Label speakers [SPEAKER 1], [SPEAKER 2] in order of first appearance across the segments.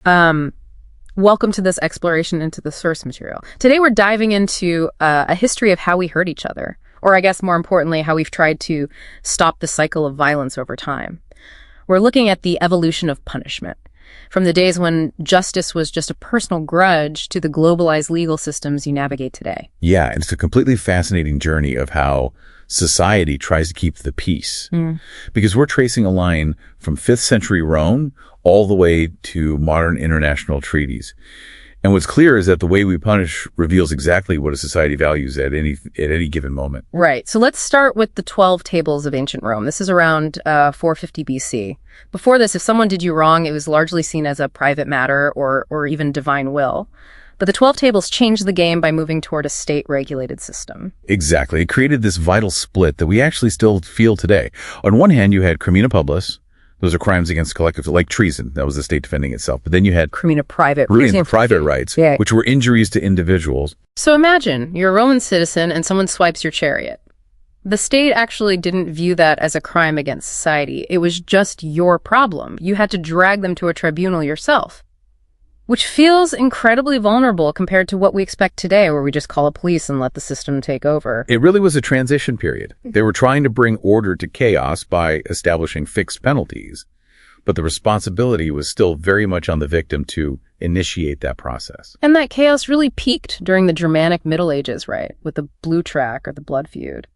[SPEAKER 1] Welcome to this exploration into the source material. Today we're diving into a history of how we hurt each other, or I guess more importantly, how we've tried to stop the cycle of violence over time. We're looking at the evolution of punishment, from the days when justice was just a personal grudge to the globalized legal systems you navigate today.
[SPEAKER 2] Yeah, and it's a completely fascinating journey of how society tries to keep the peace. Because we're tracing a line from 5th century Rome all the way to modern international treaties. And what's clear is that the way we punish reveals exactly what a society values at any given moment.
[SPEAKER 1] Right. So let's start with the 12 tables of ancient Rome. This is around 450 BC. Before this, if someone did you wrong, it was largely seen as a private matter or even divine will. But the 12 tables changed the game by moving toward a state-regulated system.
[SPEAKER 2] Exactly. It created this vital split that we actually still feel today. On one hand, you had crimina publiis. Those are crimes against collective, like treason. That was the state defending itself. But then you had
[SPEAKER 1] Crimina private
[SPEAKER 2] rights, which were injuries to individuals.
[SPEAKER 1] So imagine you're a Roman citizen and someone swipes your chariot. The state actually didn't view that as a crime against society. It was just your problem. You had to drag them to a tribunal yourself, which feels incredibly vulnerable compared to what we expect today, where we just call the police and let the system take over.
[SPEAKER 2] It really was a transition period. They were trying to bring order to chaos by establishing fixed penalties, but the responsibility was still very much on the victim to initiate that process.
[SPEAKER 1] And that chaos really peaked during the Germanic Middle Ages, right? With the blue track or the blood feud.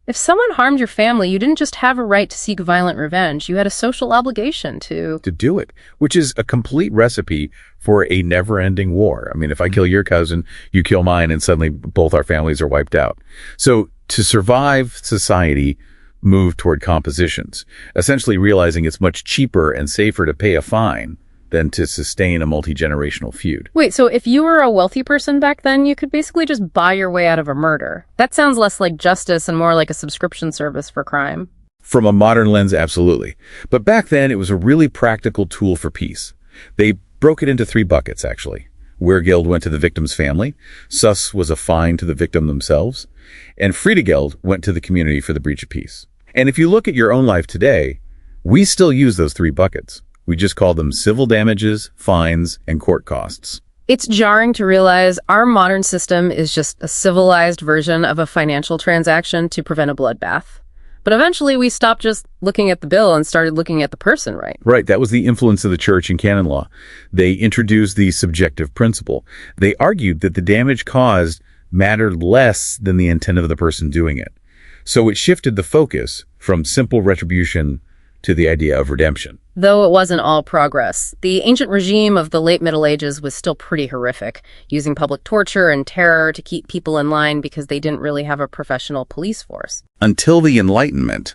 [SPEAKER 1] If someone harmed your family, you didn't just have a right to seek violent revenge. You had a social obligation to
[SPEAKER 2] do it, which is a complete recipe for a never-ending war. I mean, if I kill your cousin, you kill mine, and suddenly both our families are wiped out. So to survive, society moved toward compositions, essentially realizing it's much cheaper and safer to pay a fine than to sustain a multi-generational feud.
[SPEAKER 1] Wait, so if you were a wealthy person back then, you could basically just buy your way out of a murder. That sounds less like justice and more like a subscription service for crime.
[SPEAKER 2] From a modern lens, absolutely. But back then, it was a really practical tool for peace. They broke it into 3 buckets, actually. Wehrgeld went to the victim's family, sus was a fine to the victim themselves, and Friedegeld went to the community for the breach of peace. And if you look at your own life today, we still use those 3 buckets. We just call them civil damages, fines, and court costs.
[SPEAKER 1] It's jarring to realize our modern system is just a civilized version of a financial transaction to prevent a bloodbath. But eventually we stopped just looking at the bill and started looking at the person, right?
[SPEAKER 2] Right. That was the influence of the church in canon law. They introduced the subjective principle. They argued that the damage caused mattered less than the intent of the person doing it. So it shifted the focus from simple retribution to the idea of redemption.
[SPEAKER 1] Though it wasn't all progress, the ancient regime of the late Middle Ages was still pretty horrific, using public torture and terror to keep people in line because they didn't really have a professional police force.
[SPEAKER 2] Until the Enlightenment.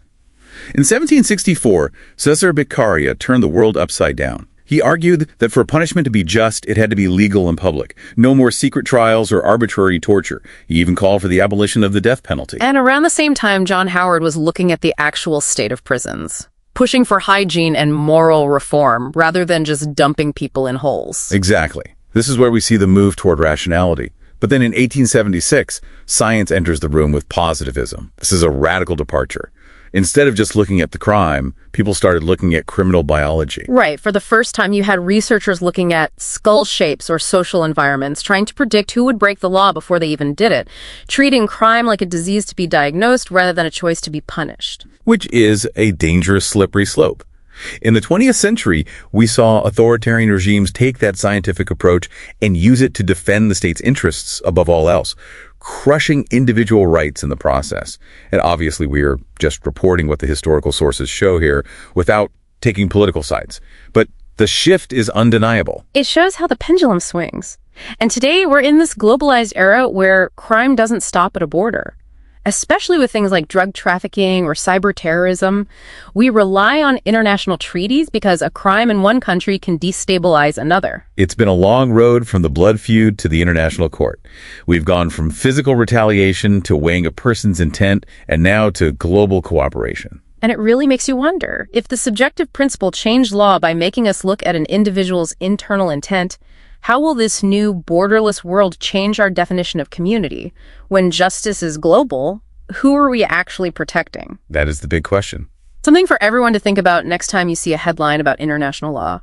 [SPEAKER 2] In 1764, Cesare Beccaria turned the world upside down. He argued that for punishment to be just, it had to be legal and public. No more secret trials or arbitrary torture. He even called for the abolition of the death penalty.
[SPEAKER 1] And around the same time, John Howard was looking at the actual state of prisons, pushing for hygiene and moral reform rather than just dumping people in holes.
[SPEAKER 2] Exactly. This is where we see the move toward rationality. But then in 1876, science enters the room with positivism. This is a radical departure. Instead of just looking at the crime, people started looking at criminal biology.
[SPEAKER 1] Right. For the first time, you had researchers looking at skull shapes or social environments, trying to predict who would break the law before they even did it, treating crime like a disease to be diagnosed rather than a choice to be punished.
[SPEAKER 2] Which is a dangerous, slippery slope. In the 20th century, we saw authoritarian regimes take that scientific approach and use it to defend the state's interests above all else, crushing individual rights in the process. And obviously, we are just reporting what the historical sources show here without taking political sides. But the shift is undeniable.
[SPEAKER 1] It shows how the pendulum swings. And today, we're in this globalized era where crime doesn't stop at a border. Especially with things like drug trafficking or cyber terrorism, we rely on international treaties because a crime in one country can destabilize another.
[SPEAKER 2] It's been a long road from the blood feud to the international court. We've gone from physical retaliation to weighing a person's intent and now to global cooperation.
[SPEAKER 1] And it really makes you wonder, if the subjective principle changed law by making us look at an individual's internal intent, how will this new borderless world change our definition of community? When justice is global, who are we actually protecting?
[SPEAKER 2] That is the big question.
[SPEAKER 1] Something for everyone to think about next time you see a headline about international law.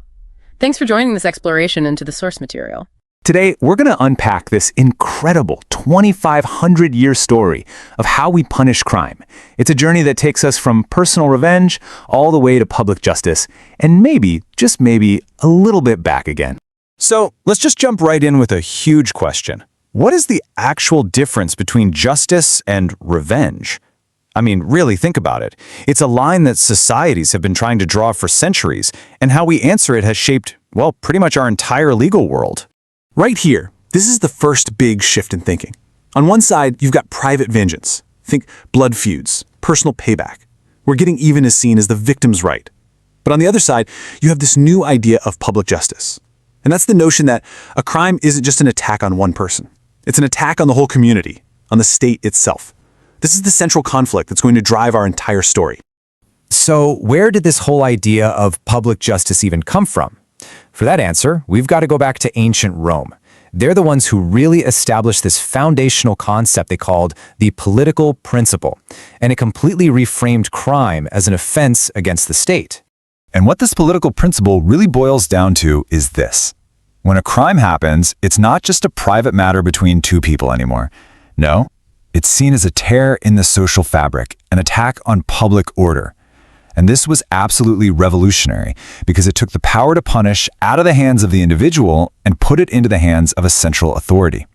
[SPEAKER 1] Thanks for joining this exploration into the source material.
[SPEAKER 3] Today, we're going to unpack this incredible 2,500-year story of how we punish crime. It's a journey that takes us from personal revenge all the way to public justice, and maybe, just maybe, a little bit back again. So, let's just jump right in with a huge question. What is the actual difference between justice and revenge? I mean, really think about it. It's a line that societies have been trying to draw for centuries, and how we answer it has shaped, well, pretty much our entire legal world. Right here, this is the first big shift in thinking. On one side, you've got private vengeance. Think blood feuds, personal payback. Where getting even is seen as the victim's right. But on the other side, you have this new idea of public justice. And that's the notion that a crime isn't just an attack on one person. It's an attack on the whole community, on the state itself. This is the central conflict that's going to drive our entire story. So, where did this whole idea of public justice even come from? For that answer, we've got to go back to ancient Rome. They're the ones who really established this foundational concept they called the political principle, and it completely reframed crime as an offense against the state. And what this political principle really boils down to is this. When a crime happens, it's not just a private matter between two people anymore. No, it's seen as a tear in the social fabric, an attack on public order. And this was absolutely revolutionary because it took the power to punish out of the hands of the individual and put it into the hands of a central authority.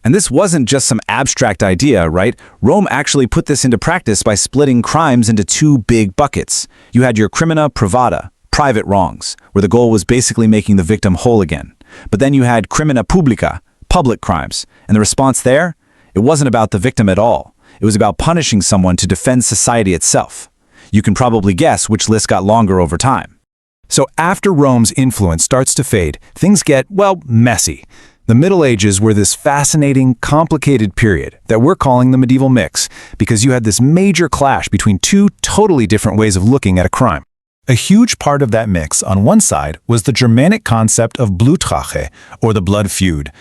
[SPEAKER 3] And this wasn't just some abstract idea, right? Rome actually put this into practice by splitting crimes into two big buckets. You had your crimina privata, private wrongs, where the goal was basically making the victim whole again. But then you had crimina publica, public crimes. And the response there? It wasn't about the victim at all. It was about punishing someone to defend society itself. You can probably guess which list got longer over time. So after Rome's influence starts to fade, things get, well, messy. The Middle Ages were this fascinating, complicated period that we're calling the medieval mix because you had this major clash between two totally different ways of looking at a crime. A huge part of that mix on one side was the Germanic concept of Blutrache, or the blood feud.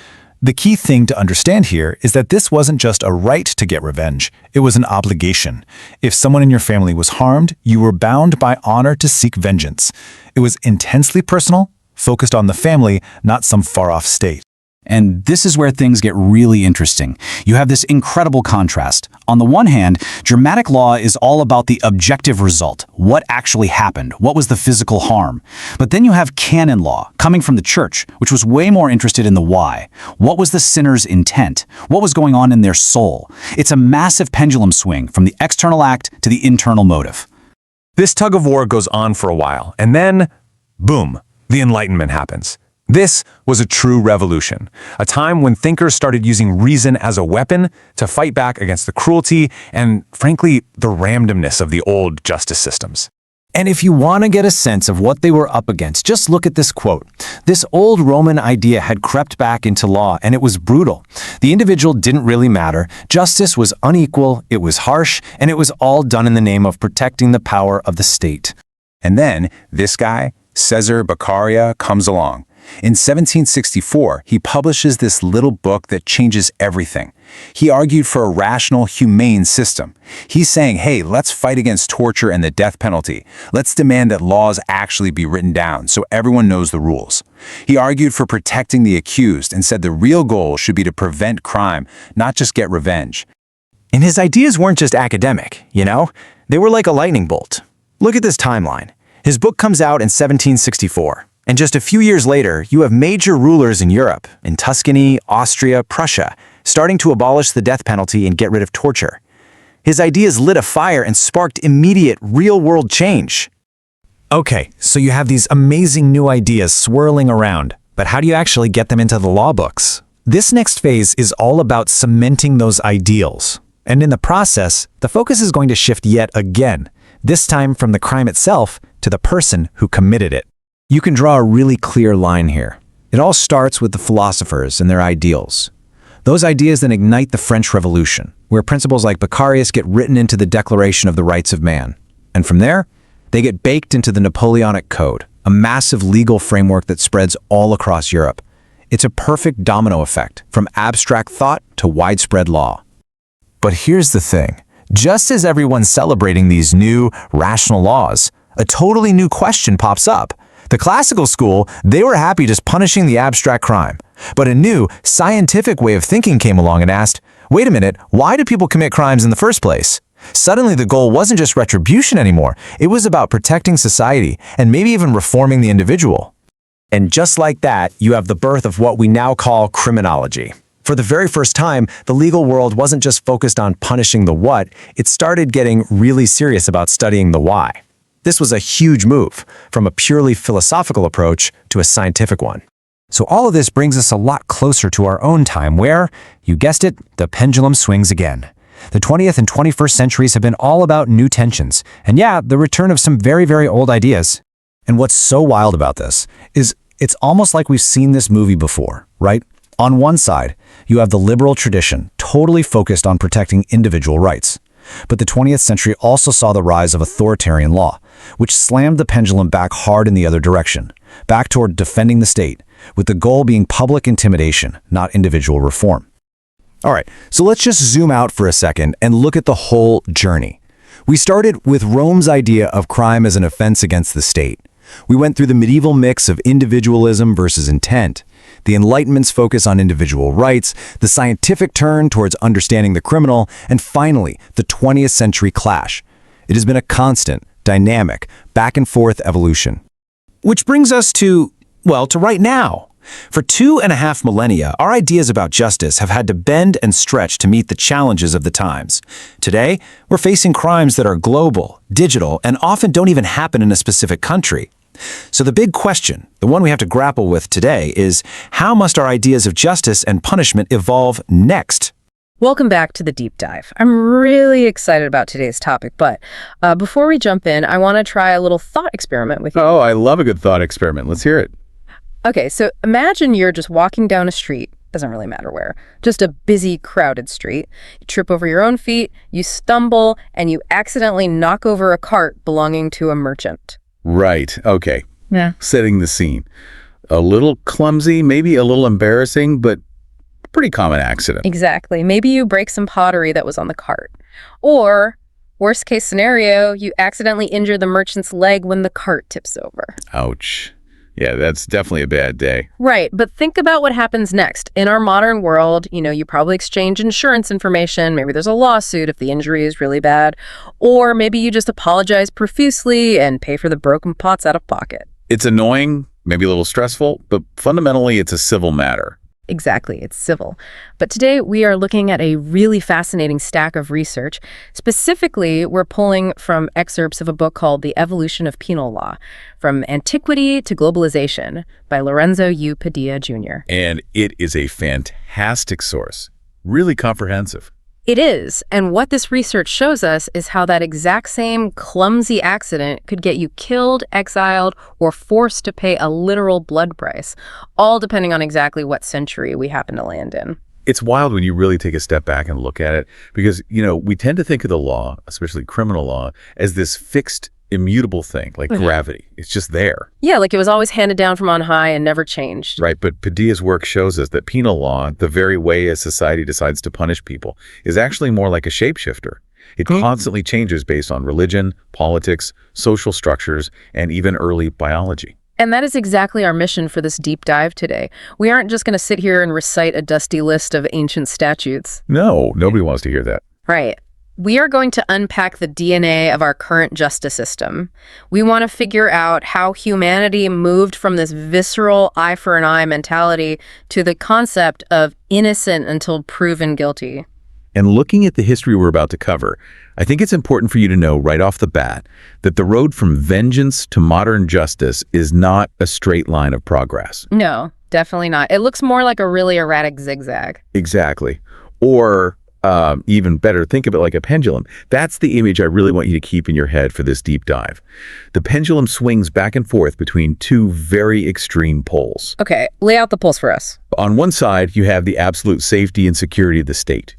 [SPEAKER 3] The key thing to understand here is that this wasn't just a right to get revenge, it was an obligation. If someone in your family was harmed, you were bound by honor to seek vengeance. It was intensely personal, focused on the family, not some far-off state.
[SPEAKER 4] And this is where things get really interesting. You have this incredible contrast. On the one hand, Germanic law is all about the objective result. What actually happened? What was the physical harm? But then you have Canon law, coming from the church, which was way more interested in the why. What was the sinner's intent? What was going on in their soul? It's a massive pendulum swing from the external act to the internal motive.
[SPEAKER 3] This tug of war goes on for a while, and then, boom, the Enlightenment happens. This was a true revolution, a time when thinkers started using reason as a weapon to fight back against the cruelty and, frankly, the randomness of the old justice systems. And if you want to get a sense of what they were up against, just look at this quote. This old Roman idea had crept back into law, and it was brutal. The individual didn't really matter. Justice was unequal, it was harsh, and it was all done in the name of protecting the power of the state. And then this guy, Cesare Beccaria, comes along. In 1764, he publishes this little book that changes everything. He argued for a rational, humane system. He's saying, hey, let's fight against torture and the death penalty. Let's demand that laws actually be written down so everyone knows the rules. He argued for protecting the accused and said the real goal should be to prevent crime, not just get revenge.
[SPEAKER 5] And his ideas weren't just academic, you know? They were like a lightning bolt. Look at this timeline. His book comes out in 1764. And just a few years later, you have major rulers in Europe, in Tuscany, Austria, Prussia, starting to abolish the death penalty and get rid of torture. His ideas lit a fire and sparked immediate, real-world change.
[SPEAKER 3] Okay, so you have these amazing new ideas swirling around, but how do you actually get them into the law books? This next phase is all about cementing those ideals. And in the process, the focus is going to shift yet again, this time from the crime itself to the person who committed it.
[SPEAKER 5] You can draw a really clear line here. It all starts with the philosophers and their ideals. Those ideas then ignite the French Revolution, where principles like Beccaria's get written into the Declaration of the Rights of Man. And from there, they get baked into the Napoleonic Code, a massive legal framework that spreads all across Europe. It's a perfect domino effect, from abstract thought to widespread law.
[SPEAKER 3] But here's the thing. Just as everyone's celebrating these new, rational laws, a totally new question pops up.
[SPEAKER 5] The classical school, they were happy just punishing the abstract crime. But a new, scientific way of thinking came along and asked, wait a minute, why do people commit crimes in the first place? Suddenly the goal wasn't just retribution anymore, it was about protecting society and maybe even reforming the individual. And just like that, you have the birth of what we now call criminology. For the very first time, the legal world wasn't just focused on punishing the what, it started getting really serious about studying the why. This was a huge move, from a purely philosophical approach to a scientific one. So all of this brings us a lot closer to our own time where, you guessed it, the pendulum swings again. The 20th and 21st centuries have been all about new tensions, and yeah, the return of some very, very old ideas. And what's so wild about this is it's almost like we've seen this movie before, right? On one side, you have the liberal tradition totally focused on protecting individual rights. But the 20th century also saw the rise of authoritarian law, which slammed the pendulum back hard in the other direction, back toward defending the state, with the goal being public intimidation, not individual reform. All right, so let's just zoom out for a second and look at the whole journey. We started with Rome's idea of crime as an offense against the state. We went through the medieval mix of individualism versus intent, the Enlightenment's focus on individual rights, the scientific turn towards understanding the criminal, and finally, the 20th century clash. It has been a constant, dynamic, back-and-forth evolution. Which brings us to right now. For 2.5 millennia, our ideas about justice have had to bend and stretch to meet the challenges of the times. Today, we're facing crimes that are global, digital, and often don't even happen in a specific country. So the big question, the one we have to grapple with today, is how must our ideas of justice and punishment evolve next?
[SPEAKER 1] Welcome back to the deep dive. I'm really excited about today's topic, but before we jump in, I want to try a little thought experiment with you.
[SPEAKER 2] Oh, I love a good thought experiment. Let's hear it.
[SPEAKER 1] Okay, so imagine you're just walking down a street, doesn't really matter where, just a busy, crowded street. You trip over your own feet, you stumble, and you accidentally knock over a cart belonging to a merchant.
[SPEAKER 2] Right. Okay.
[SPEAKER 1] Yeah.
[SPEAKER 2] Setting the scene. A little clumsy, maybe a little embarrassing, but pretty common accident.
[SPEAKER 1] Exactly. Maybe you break some pottery that was on the cart. Or, worst case scenario, you accidentally injure the merchant's leg when the cart tips over.
[SPEAKER 2] Ouch. Yeah, that's definitely a bad day.
[SPEAKER 1] Right, but think about what happens next. In our modern world, you probably exchange insurance information. Maybe there's a lawsuit if the injury is really bad. Or maybe you just apologize profusely and pay for the broken pots out of pocket.
[SPEAKER 2] It's annoying, maybe a little stressful, but fundamentally it's a civil matter.
[SPEAKER 1] Exactly, it's civil. But today we are looking at a really fascinating stack of research. Specifically, we're pulling from excerpts of a book called The Evolution of Penal Law, From Antiquity to Globalization by Lorenzo U. Padilla, Jr.
[SPEAKER 2] And it is a fantastic source, really comprehensive.
[SPEAKER 1] It is, and what this research shows us is how that exact same clumsy accident could get you killed, exiled, or forced to pay a literal blood price, all depending on exactly what century we happen to land in.
[SPEAKER 2] It's wild when you really take a step back and look at it because, we tend to think of the law, especially criminal law, as this fixed, immutable thing, like gravity. It's just there.
[SPEAKER 1] Yeah, like it was always handed down from on high and never changed.
[SPEAKER 2] Right, but Padilla's work shows us that penal law, the very way a society decides to punish people, is actually more like a shapeshifter. It constantly changes based on religion, politics, social structures, and even early biology.
[SPEAKER 1] And that is exactly our mission for this deep dive today. We aren't just going to sit here and recite a dusty list of ancient statutes.
[SPEAKER 2] No, nobody wants to hear that.
[SPEAKER 1] Right. We are going to unpack the DNA of our current justice system. We want to figure out how humanity moved from this visceral eye for an eye mentality to the concept of innocent until proven guilty.
[SPEAKER 2] And looking at the history we're about to cover, I think it's important for you to know right off the bat that the road from vengeance to modern justice is not a straight line of progress.
[SPEAKER 1] No, definitely not. It looks more like a really erratic zigzag.
[SPEAKER 2] Exactly. Or even better, think of it like a pendulum. That's the image I really want you to keep in your head for this deep dive. The pendulum swings back and forth between two very extreme poles.
[SPEAKER 1] Okay, lay out the poles for us.
[SPEAKER 2] On one side, you have the absolute safety and security of the state.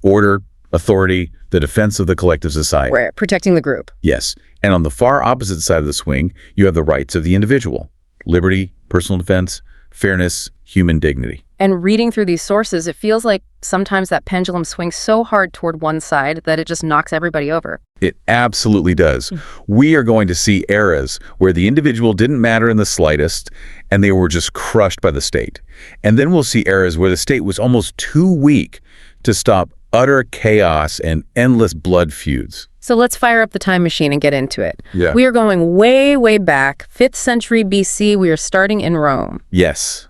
[SPEAKER 2] Order, authority, the defense of the collective society.
[SPEAKER 1] Right, protecting the group.
[SPEAKER 2] Yes. And on the far opposite side of the swing, you have the rights of the individual. Liberty, personal defense, fairness, human dignity.
[SPEAKER 1] And reading through these sources, it feels like sometimes that pendulum swings so hard toward one side that it just knocks everybody over.
[SPEAKER 2] It absolutely does. We are going to see eras where the individual didn't matter in the slightest, and they were just crushed by the state. And then we'll see eras where the state was almost too weak to stop utter chaos and endless blood feuds.
[SPEAKER 1] So let's fire up the time machine and get into it.
[SPEAKER 2] Yeah.
[SPEAKER 1] We are going way, way back, 5th century BC. We are starting in Rome.
[SPEAKER 2] Yes,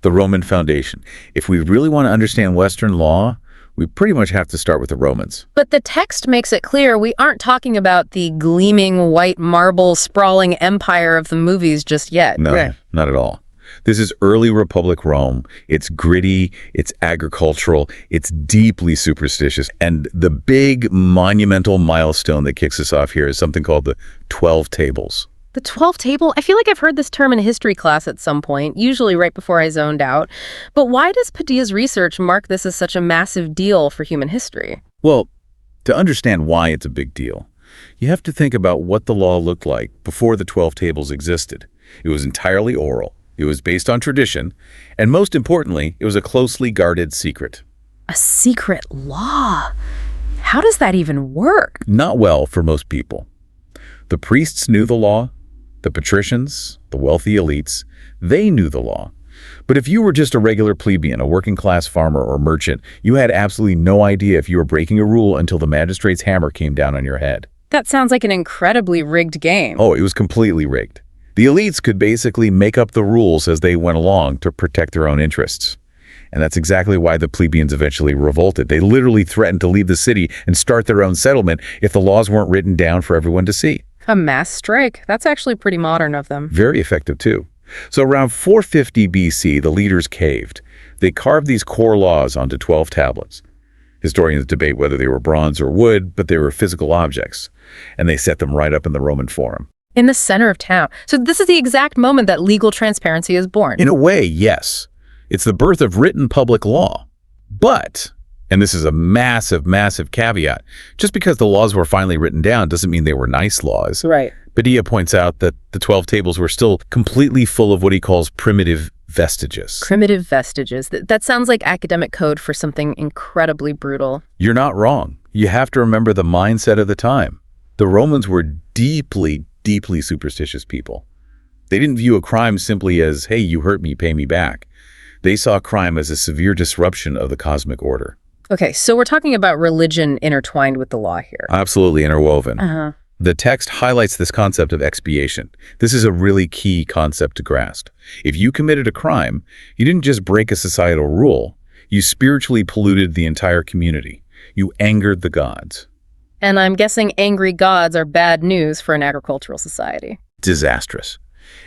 [SPEAKER 2] the Roman foundation. If we really want to understand Western law, we pretty much have to start with the Romans.
[SPEAKER 1] But the text makes it clear we aren't talking about the gleaming white marble sprawling empire of the movies just yet.
[SPEAKER 2] No, not at all. This is early Republic Rome. It's gritty, it's agricultural, it's deeply superstitious. And the big monumental milestone that kicks us off here is something called the 12 Tables.
[SPEAKER 1] The 12 table? I feel like I've heard this term in a history class at some point, usually right before I zoned out. But why does Padilla's research mark this as such a massive deal for human history?
[SPEAKER 2] Well, to understand why it's a big deal, you have to think about what the law looked like before the 12 Tables existed. It was entirely oral. It was based on tradition, and most importantly, it was a closely guarded secret.
[SPEAKER 1] A secret law? How does that even work?
[SPEAKER 2] Not well for most people. The priests knew the law, the patricians, the wealthy elites, they knew the law. But if you were just a regular plebeian, a working-class farmer or merchant, you had absolutely no idea if you were breaking a rule until the magistrate's hammer came down on your head.
[SPEAKER 1] That sounds like an incredibly rigged game.
[SPEAKER 2] Oh, it was completely rigged. The elites could basically make up the rules as they went along to protect their own interests. And that's exactly why the plebeians eventually revolted. They literally threatened to leave the city and start their own settlement if the laws weren't written down for everyone to see.
[SPEAKER 1] A mass strike. That's actually pretty modern of them.
[SPEAKER 2] Very effective, too. So around 450 BC, the leaders caved. They carved these core laws onto 12 tablets. Historians debate whether they were bronze or wood, but they were physical objects. And they set them right up in the Roman Forum.
[SPEAKER 1] In the center of town. So this is the exact moment that legal transparency is born.
[SPEAKER 2] In a way, yes. It's the birth of written public law. But, and this is a massive, massive caveat, just because the laws were finally written down doesn't mean they were nice laws.
[SPEAKER 1] Right.
[SPEAKER 2] Padilla points out that the 12 Tables were still completely full of what he calls primitive vestiges.
[SPEAKER 1] Primitive vestiges. That sounds like academic code for something incredibly brutal.
[SPEAKER 2] You're not wrong. You have to remember the mindset of the time. The Romans were deeply, deeply superstitious people. They didn't view a crime simply as, hey, you hurt me, pay me back. They saw crime as a severe disruption of the cosmic order.
[SPEAKER 1] Okay, so we're talking about religion intertwined with the law here.
[SPEAKER 2] Absolutely interwoven.
[SPEAKER 1] Uh-huh.
[SPEAKER 2] The text highlights this concept of expiation. This is a really key concept to grasp. If you committed a crime, you didn't just break a societal rule, you spiritually polluted the entire community. You angered the gods.
[SPEAKER 1] And I'm guessing angry gods are bad news for an agricultural society.
[SPEAKER 2] Disastrous.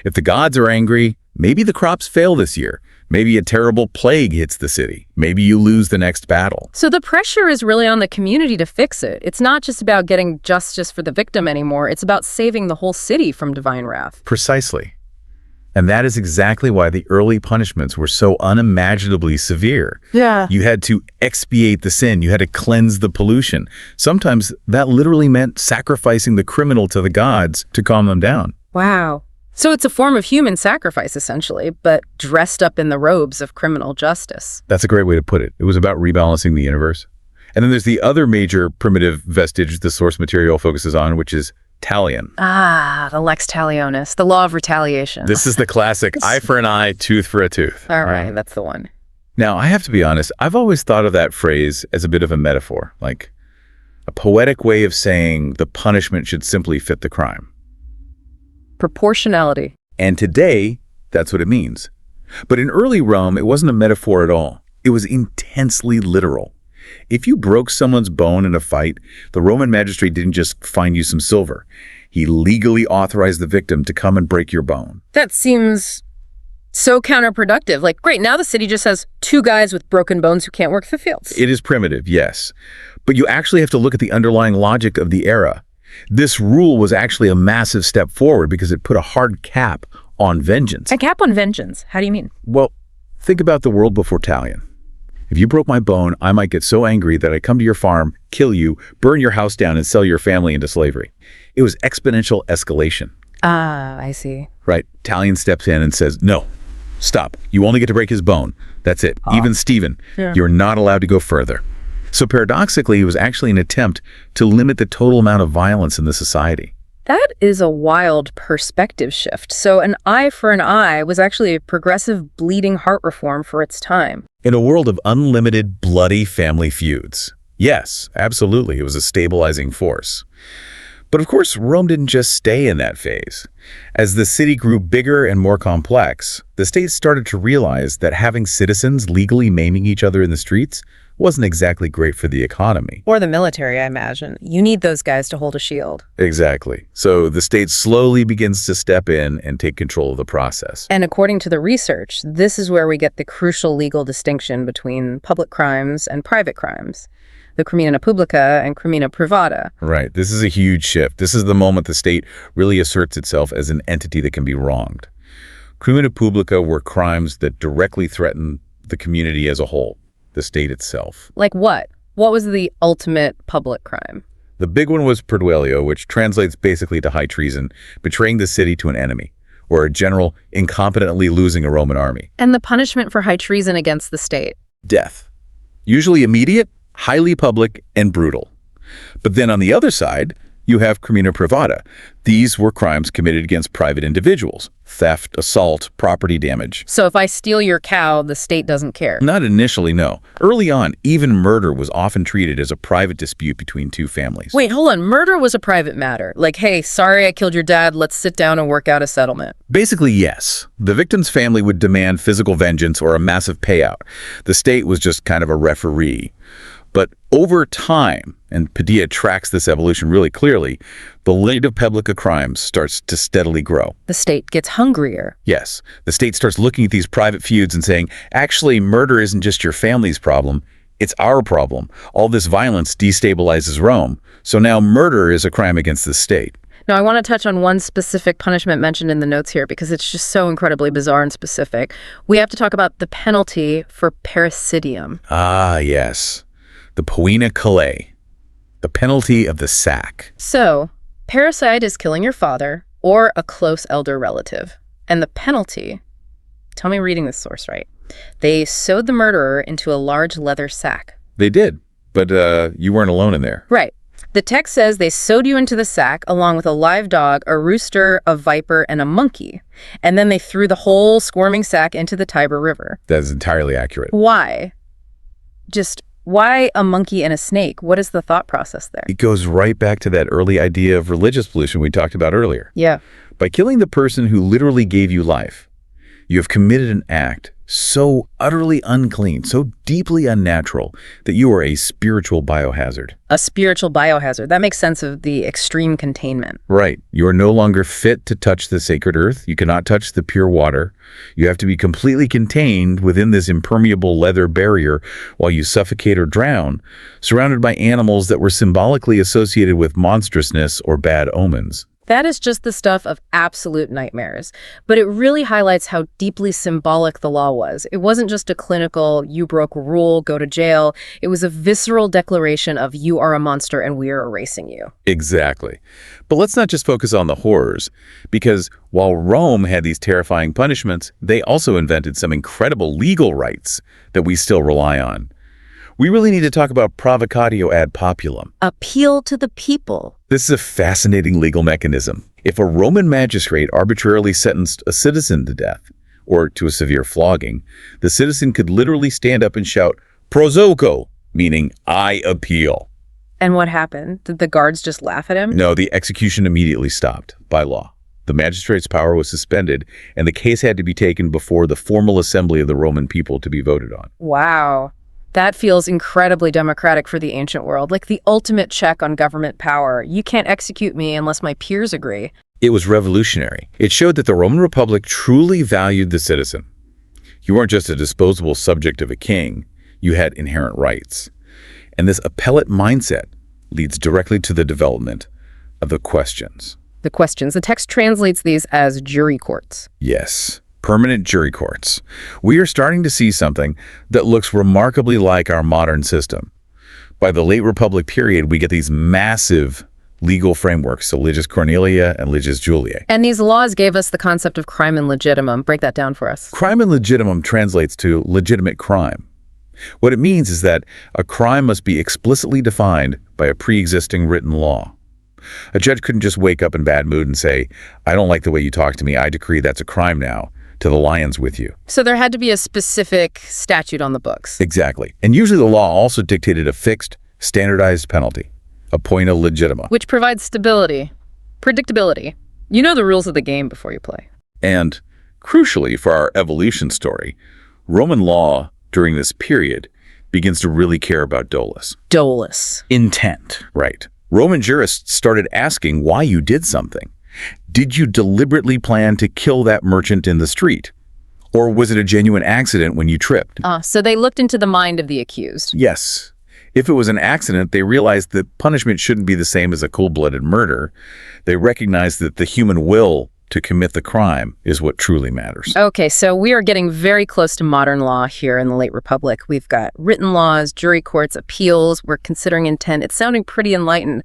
[SPEAKER 2] If the gods are angry, maybe the crops fail this year. Maybe a terrible plague hits the city. Maybe you lose the next battle.
[SPEAKER 1] So the pressure is really on the community to fix it. It's not just about getting justice for the victim anymore. It's about saving the whole city from divine wrath.
[SPEAKER 2] Precisely. And that is exactly why the early punishments were so unimaginably severe.
[SPEAKER 1] Yeah.
[SPEAKER 2] You had to expiate the sin. You had to cleanse the pollution. Sometimes that literally meant sacrificing the criminal to the gods to calm them down.
[SPEAKER 1] Wow. So it's a form of human sacrifice, essentially, but dressed up in the robes of criminal justice.
[SPEAKER 2] That's a great way to put it. It was about rebalancing the universe. And then there's the other major primitive vestige the source material focuses on, which is talion.
[SPEAKER 1] Ah, the lex talionis, the law of retaliation.
[SPEAKER 2] This is the classic eye for an eye, tooth for a tooth.
[SPEAKER 1] All right, that's the one.
[SPEAKER 2] Now, I have to be honest, I've always thought of that phrase as a bit of a metaphor, like a poetic way of saying the punishment should simply fit the crime.
[SPEAKER 1] Proportionality.
[SPEAKER 2] And today, that's what it means. But in early Rome, it wasn't a metaphor at all. It was intensely literal. If you broke someone's bone in a fight, the Roman magistrate didn't just fine you some silver. He legally authorized the victim to come and break your bone.
[SPEAKER 1] That seems so counterproductive. Like, great, now the city just has two guys with broken bones who can't work the fields.
[SPEAKER 2] It is primitive, yes. But you actually have to look at the underlying logic of the era. This rule was actually a massive step forward because it put a hard cap on vengeance.
[SPEAKER 1] A cap on vengeance? How do you mean?
[SPEAKER 2] Well, think about the world before talion. If you broke my bone, I might get so angry that I come to your farm, kill you, burn your house down, and sell your family into slavery. It was exponential escalation.
[SPEAKER 1] Ah, I see.
[SPEAKER 2] Right? Talion steps in and says, no, Stop. You only get to break his bone. That's it. Even Stephen, you're not allowed to go further. So paradoxically, it was actually an attempt to limit the total amount of violence in the society.
[SPEAKER 1] That is a wild perspective shift. So an eye for an eye was actually a progressive bleeding heart reform for its time.
[SPEAKER 2] In a world of unlimited, bloody family feuds. Yes, absolutely, it was a stabilizing force. But of course, Rome didn't just stay in that phase. As the city grew bigger and more complex, the state started to realize that having citizens legally maiming each other in the streets wasn't exactly great for the economy.
[SPEAKER 1] Or the military, I imagine. You need those guys to hold a shield.
[SPEAKER 2] Exactly. So the state slowly begins to step in and take control of the process.
[SPEAKER 1] And according to the research, this is where we get the crucial legal distinction between public crimes and private crimes. The crimina publica and crimina privata.
[SPEAKER 2] Right. This is a huge shift. This is the moment the state really asserts itself as an entity that can be wronged. Crimina publica were crimes that directly threaten the community as a whole, the state itself.
[SPEAKER 1] Like what? What was the ultimate public crime?
[SPEAKER 2] The big one was perduelio, which translates basically to high treason, betraying the city to an enemy, or a general incompetently losing a Roman army.
[SPEAKER 1] And the punishment for high treason against the state?
[SPEAKER 2] Death. Usually immediate, highly public, and brutal. But then on the other side, you have crimina privata. These were crimes committed against private individuals. Theft, assault, property damage.
[SPEAKER 1] So if I steal your cow, the state doesn't care?
[SPEAKER 2] Not initially, no. Early on, even murder was often treated as a private dispute between two families.
[SPEAKER 1] Wait, hold on. Murder was a private matter. Like, hey, sorry I killed your dad. Let's sit down and work out a settlement.
[SPEAKER 2] Basically, yes. The victim's family would demand physical vengeance or a massive payout. The state was just kind of a referee. But over time, and Padilla tracks this evolution really clearly, the rate of public crimes starts to steadily grow.
[SPEAKER 1] The state gets hungrier.
[SPEAKER 2] Yes, the state starts looking at these private feuds and saying, actually, murder isn't just your family's problem, it's our problem. All this violence destabilizes Rome, so now murder is a crime against the state.
[SPEAKER 1] Now, I want to touch on one specific punishment mentioned in the notes here because it's just so incredibly bizarre and specific. We have to talk about the penalty for parricidium.
[SPEAKER 2] Ah, yes. The poena calet, the penalty of the sack.
[SPEAKER 1] So, parricide is killing your father or a close elder relative. And the penalty, tell me reading this source right, they sewed the murderer into a large leather sack.
[SPEAKER 2] They did, but you weren't alone in there.
[SPEAKER 1] Right. The text says they sewed you into the sack along with a live dog, a rooster, a viper, and a monkey. And then they threw the whole squirming sack into the Tiber River.
[SPEAKER 2] That is entirely accurate.
[SPEAKER 1] Why? Why a monkey and a snake? What is the thought process there?
[SPEAKER 2] It goes right back to that early idea of religious pollution we talked about earlier.
[SPEAKER 1] Yeah.
[SPEAKER 2] By killing the person who literally gave you life, you have committed an act so utterly unclean, so deeply unnatural, that you are a spiritual biohazard.
[SPEAKER 1] A spiritual biohazard. That makes sense of the extreme containment.
[SPEAKER 2] Right. You are no longer fit to touch the sacred earth. You cannot touch the pure water. You have to be completely contained within this impermeable leather barrier while you suffocate or drown, surrounded by animals that were symbolically associated with monstrousness or bad omens.
[SPEAKER 1] That is just the stuff of absolute nightmares. But it really highlights how deeply symbolic the law was. It wasn't just a clinical, you broke a rule, go to jail. It was a visceral declaration of you are a monster and we are erasing you.
[SPEAKER 2] Exactly. But let's not just focus on the horrors, because while Rome had these terrifying punishments, they also invented some incredible legal rights that we still rely on. We really need to talk about provocatio ad populum.
[SPEAKER 1] Appeal to the people.
[SPEAKER 2] This is a fascinating legal mechanism. If a Roman magistrate arbitrarily sentenced a citizen to death, or to a severe flogging, the citizen could literally stand up and shout, "Prozoco," meaning "I appeal."
[SPEAKER 1] And what happened? Did the guards just laugh at him?
[SPEAKER 2] No, the execution immediately stopped by law. The magistrate's power was suspended, and the case had to be taken before the formal assembly of the Roman people to be voted on.
[SPEAKER 1] Wow. That feels incredibly democratic for the ancient world, like the ultimate check on government power. You can't execute me unless my peers agree.
[SPEAKER 2] It was revolutionary. It showed that the Roman Republic truly valued the citizen. You weren't just a disposable subject of a king, you had inherent rights. And this appellate mindset leads directly to the development of the questions.
[SPEAKER 1] The questions. The text translates these as jury courts.
[SPEAKER 2] Yes. Permanent jury courts. We are starting to see something that looks remarkably like our modern system. By the late Republic period, we get these massive legal frameworks, so Legis Cornelia and Legis Juliae.
[SPEAKER 1] And these laws gave us the concept of crime and legitimum. Break that down for us.
[SPEAKER 2] Crime and legitimum translates to legitimate crime. What it means is that a crime must be explicitly defined by a pre-existing written law. A judge couldn't just wake up in bad mood and say, I don't like the way you talk to me, I decree that's a crime now, to the lions with you.
[SPEAKER 1] So there had to be a specific statute on the books.
[SPEAKER 2] Exactly. And usually the law also dictated a fixed, standardized penalty, a point of legitima.
[SPEAKER 1] Which provides stability, predictability. You know the rules of the game before you play.
[SPEAKER 2] And, crucially for our evolution story, Roman law during this period begins to really care about dolus.
[SPEAKER 1] Dolus.
[SPEAKER 2] Intent. Right. Roman jurists started asking why you did something. Did you deliberately plan to kill that merchant in the street? Or was it a genuine accident when you tripped?
[SPEAKER 1] So they looked into the mind of the accused.
[SPEAKER 2] Yes. If it was an accident, they realized that punishment shouldn't be the same as a cold-blooded murder. They recognized that the human will to commit the crime is what truly matters.
[SPEAKER 1] Okay, so we are getting very close to modern law here in the late Republic. We've got written laws, jury courts, appeals. We're considering intent. It's sounding pretty enlightened.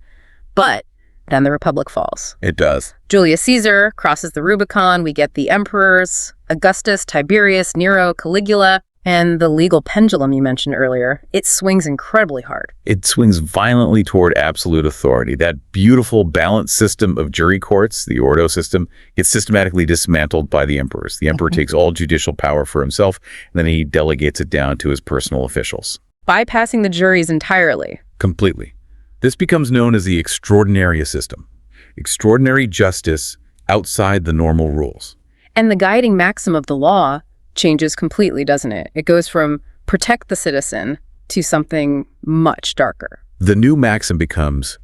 [SPEAKER 1] But then the Republic falls.
[SPEAKER 2] It does.
[SPEAKER 1] Julius Caesar crosses the Rubicon. We get the emperors, Augustus, Tiberius, Nero, Caligula, and the legal pendulum you mentioned earlier. It swings incredibly hard.
[SPEAKER 2] It swings violently toward absolute authority. That beautiful balanced system of jury courts, the Ordo system, gets systematically dismantled by the emperors. The emperor takes all judicial power for himself, and then he delegates it down to his personal officials.
[SPEAKER 1] Bypassing the juries entirely.
[SPEAKER 2] Completely. This becomes known as the extraordinaria system. Extraordinary justice outside the normal rules.
[SPEAKER 1] And the guiding maxim of the law changes completely, doesn't it? It goes from protect the citizen to something much darker.
[SPEAKER 2] The new maxim becomes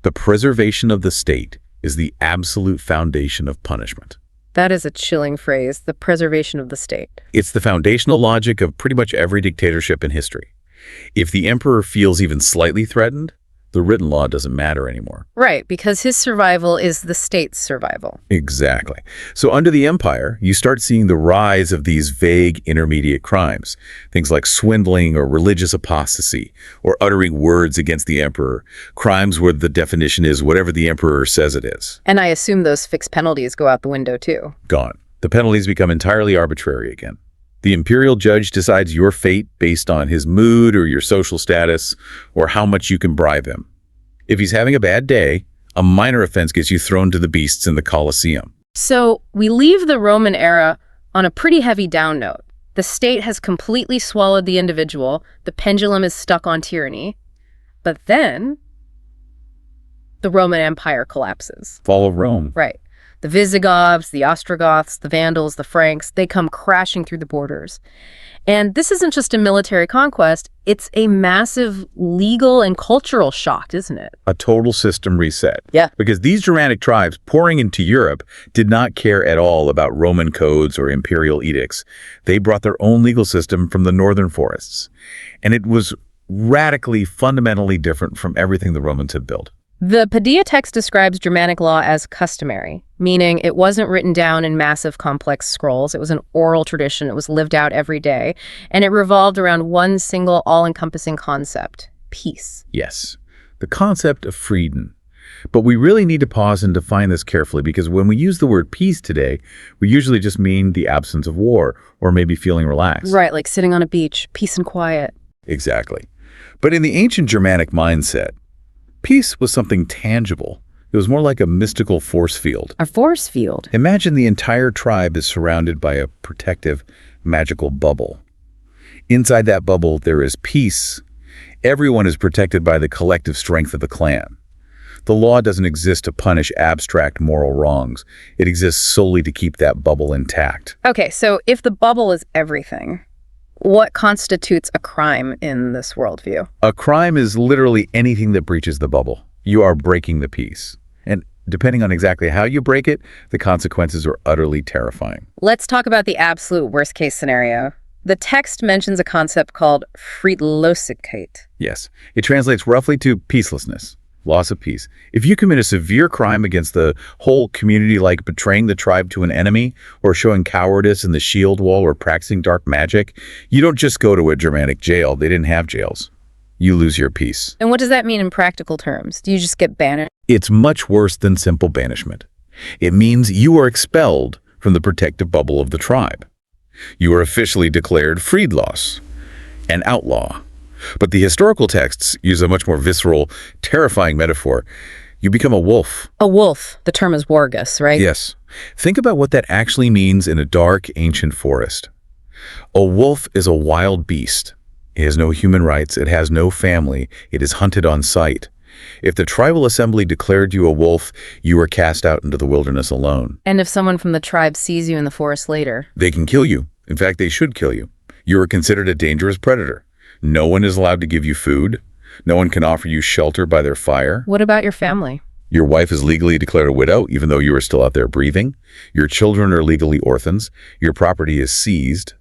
[SPEAKER 2] the preservation of the state is the absolute foundation of punishment.
[SPEAKER 1] That is a chilling phrase, the preservation of the state.
[SPEAKER 2] It's the foundational logic of pretty much every dictatorship in history. If the emperor feels even slightly threatened, the written law doesn't matter anymore.
[SPEAKER 1] Right, because his survival is the state's survival.
[SPEAKER 2] Exactly. So under the empire, you start seeing the rise of these vague intermediate crimes, things like swindling or religious apostasy, or uttering words against the emperor, crimes where the definition is whatever the emperor says it is.
[SPEAKER 1] And I assume those fixed penalties go out the window too.
[SPEAKER 2] Gone. The penalties become entirely arbitrary again. The imperial judge decides your fate based on his mood or your social status or how much you can bribe him. If he's having a bad day, a minor offense gets you thrown to the beasts in the Colosseum.
[SPEAKER 1] So we leave the Roman era on a pretty heavy down note. The state has completely swallowed the individual. The pendulum is stuck on tyranny. But then the Roman Empire collapses.
[SPEAKER 2] Fall of Rome.
[SPEAKER 1] Right. The Visigoths, the Ostrogoths, the Vandals, the Franks, they come crashing through the borders. And this isn't just a military conquest, it's a massive legal and cultural shock, isn't it?
[SPEAKER 2] A total system reset.
[SPEAKER 1] Yeah.
[SPEAKER 2] Because these Germanic tribes pouring into Europe did not care at all about Roman codes or imperial edicts. They brought their own legal system from the northern forests. And it was radically, fundamentally different from everything the Romans had built.
[SPEAKER 1] The Padilla text describes Germanic law as customary, meaning it wasn't written down in massive complex scrolls. It was an oral tradition. It was lived out every day, and it revolved around one single all-encompassing concept, peace.
[SPEAKER 2] Yes, the concept of freedom. But we really need to pause and define this carefully because when we use the word peace today, we usually just mean the absence of war or maybe feeling relaxed.
[SPEAKER 1] Right, like sitting on a beach, peace and quiet.
[SPEAKER 2] Exactly. But in the ancient Germanic mindset, peace was something tangible. It was more like a mystical force field.
[SPEAKER 1] A force field?
[SPEAKER 2] Imagine the entire tribe is surrounded by a protective, magical bubble. Inside that bubble, there is peace. Everyone is protected by the collective strength of the clan. The law doesn't exist to punish abstract moral wrongs. It exists solely to keep that bubble intact.
[SPEAKER 1] Okay, so if the bubble is everything, what constitutes a crime in this worldview?
[SPEAKER 2] A crime is literally anything that breaches the bubble. You are breaking the peace. And depending on exactly how you break it, the consequences are utterly terrifying.
[SPEAKER 1] Let's talk about the absolute worst-case scenario. The text mentions a concept called Friedlosigkeit.
[SPEAKER 2] Yes, it translates roughly to peacelessness, loss of peace. If you commit a severe crime against the whole community, like betraying the tribe to an enemy, or showing cowardice in the shield wall, or practicing dark magic, you don't just go to a Germanic jail. They didn't have jails. you lose your peace.
[SPEAKER 1] And what does that mean in practical terms? Do you just get banished?
[SPEAKER 2] It's much worse than simple banishment. It means you are expelled from the protective bubble of the tribe. You are officially declared freedloss, an outlaw. But the historical texts use a much more visceral, terrifying metaphor. You become a wolf.
[SPEAKER 1] A wolf. The term is wargus, right?
[SPEAKER 2] Yes. Think about what that actually means in a dark, ancient forest. A wolf is a wild beast. It has no human rights. It has no family. It is hunted on sight. If the tribal assembly declared you a wolf, you are cast out into the wilderness alone.
[SPEAKER 1] And if someone from the tribe sees you in the forest later?
[SPEAKER 2] They can kill you. In fact, they should kill you. You are considered a dangerous predator. No one is allowed to give you food. No one can offer you shelter by their fire.
[SPEAKER 1] What about your family?
[SPEAKER 2] Your wife is legally declared a widow, even though you are still out there breathing. Your children are legally orphans. Your property is seized.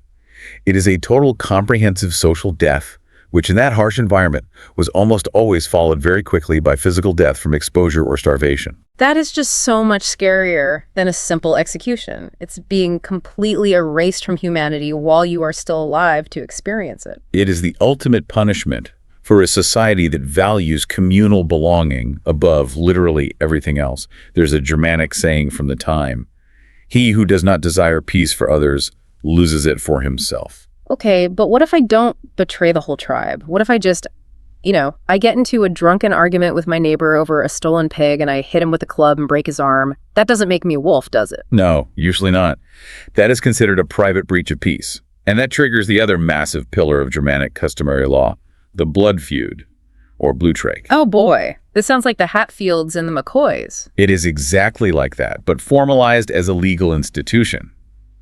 [SPEAKER 2] It is a total comprehensive social death, which in that harsh environment was almost always followed very quickly by physical death from exposure or starvation.
[SPEAKER 1] That is just so much scarier than a simple execution. It's being completely erased from humanity while you are still alive to experience it.
[SPEAKER 2] It is the ultimate punishment for a society that values communal belonging above literally everything else. There's a Germanic saying from the time, "He who does not desire peace for others loses it for himself."
[SPEAKER 1] Okay, but what if I don't betray the whole tribe? What if I just, I get into a drunken argument with my neighbor over a stolen pig and I hit him with a club and break his arm? That doesn't make me a wolf, does it?
[SPEAKER 2] No, usually not. That is considered a private breach of peace. And that triggers the other massive pillar of Germanic customary law, the blood feud, or Blutrake.
[SPEAKER 1] Oh boy, this sounds like the Hatfields and the McCoys.
[SPEAKER 2] It is exactly like that, but formalized as a legal institution.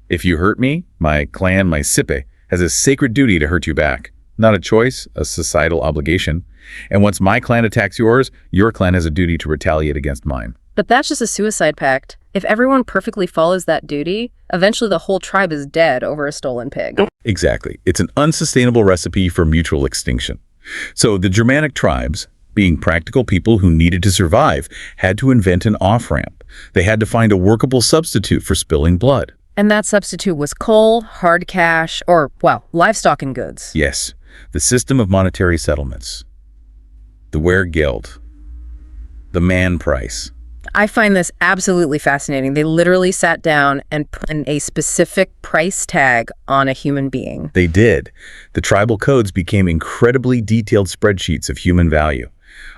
[SPEAKER 2] If you hurt me, my clan, my sippe, has a sacred duty to hurt you back. Not a choice, a societal obligation. And once my clan attacks yours, your clan has a duty to retaliate against mine.
[SPEAKER 1] But that's just a suicide pact. If everyone perfectly follows that duty, eventually the whole tribe is dead over a stolen pig.
[SPEAKER 2] Exactly. It's an unsustainable recipe for mutual extinction. So the Germanic tribes, being practical people who needed to survive, had to invent an off-ramp. They had to find a workable substitute for spilling blood.
[SPEAKER 1] And that substitute was coal, hard cash, or, livestock and goods.
[SPEAKER 2] Yes, the system of monetary settlements. The Wehrgeld. The man price.
[SPEAKER 1] I find this absolutely fascinating. They literally sat down and put a specific price tag on a human being.
[SPEAKER 2] They did. The tribal codes became incredibly detailed spreadsheets of human value.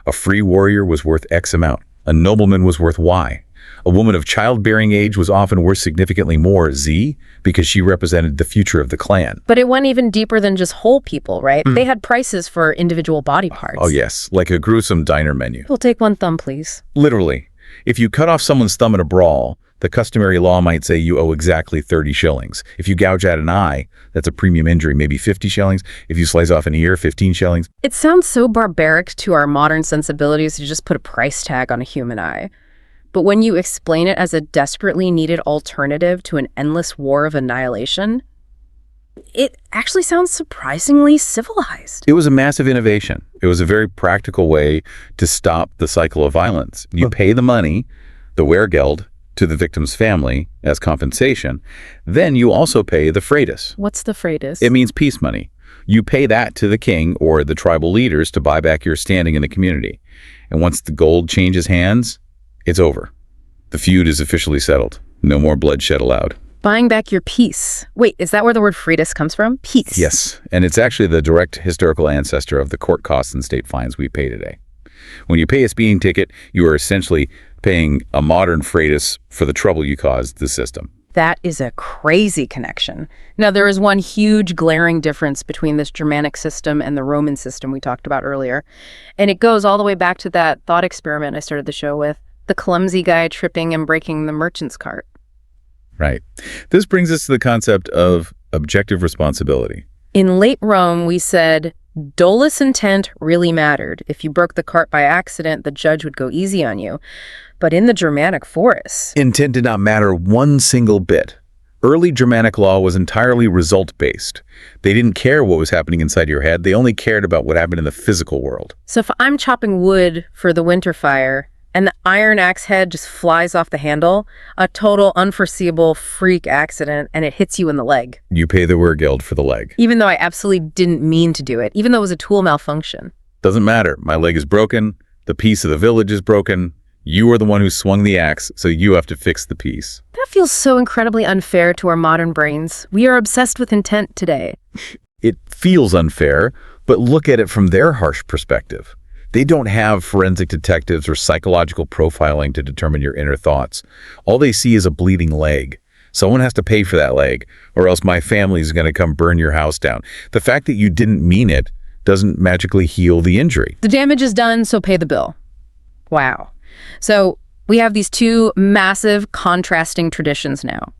[SPEAKER 2] A free warrior was worth X amount. A nobleman was worth Y. A woman of childbearing age was often worth significantly more, Z, because she represented the future of the clan.
[SPEAKER 1] But it went even deeper than just whole people, right? They had prices for individual body parts.
[SPEAKER 2] Oh yes, like a gruesome diner menu.
[SPEAKER 1] We'll take one thumb, please.
[SPEAKER 2] Literally. If you cut off someone's thumb in a brawl, the customary law might say you owe exactly 30 shillings. If you gouge out an eye, that's a premium injury, maybe 50 shillings. If you slice off an ear, 15 shillings.
[SPEAKER 1] It sounds so barbaric to our modern sensibilities to just put a price tag on a human eye. But when you explain it as a desperately needed alternative to an endless war of annihilation, it actually sounds surprisingly civilized.
[SPEAKER 2] It was a massive innovation. It was a very practical way to stop the cycle of violence. You pay the money, the Wehrgeld, to the victim's family as compensation. Then you also pay the Freitas.
[SPEAKER 1] What's the Freitas?
[SPEAKER 2] It means peace money. You pay that to the king or the tribal leaders to buy back your standing in the community. And once the gold changes hands, it's over. The feud is officially settled. No more bloodshed allowed.
[SPEAKER 1] Buying back your peace. Wait, is that where the word Freitas comes from? Peace.
[SPEAKER 2] Yes, and it's actually the direct historical ancestor of the court costs and state fines we pay today. When you pay a speeding ticket, you are essentially paying a modern Freitas for the trouble you caused the system.
[SPEAKER 1] That is a crazy connection. Now, there is one huge glaring difference between this Germanic system and the Roman system we talked about earlier. And it goes all the way back to that thought experiment I started the show with, the clumsy guy tripping and breaking the merchant's cart.
[SPEAKER 2] Right. This brings us to the concept of objective responsibility.
[SPEAKER 1] In late Rome, we said, dolus intent really mattered. If you broke the cart by accident, the judge would go easy on you. But in the Germanic forests,
[SPEAKER 2] Intent did not matter one single bit. Early Germanic law was entirely result-based. They didn't care what was happening inside your head. They only cared about what happened in the physical world.
[SPEAKER 1] so if I'm chopping wood for the winter fire and the iron axe head just flies off the handle, a total unforeseeable freak accident, and it hits you in the leg,
[SPEAKER 2] You pay the Wehrgeld for the leg.
[SPEAKER 1] even though I absolutely didn't mean to do it, even though it was a tool malfunction.
[SPEAKER 2] Doesn't matter. My leg is broken. The peace of the village is broken. You are the one who swung the axe, so you have to fix the peace.
[SPEAKER 1] That feels so incredibly unfair to our modern brains. We are obsessed with intent today.
[SPEAKER 2] It feels unfair, but look at it from their harsh perspective. They don't have forensic detectives or psychological profiling to determine your inner thoughts. All they see is a bleeding leg. Someone has to pay for that leg, or else my family is going to come burn your house down. The fact that you didn't mean it doesn't magically heal the injury.
[SPEAKER 1] The damage is done, so pay the bill. Wow. So we have these two massive contrasting traditions now.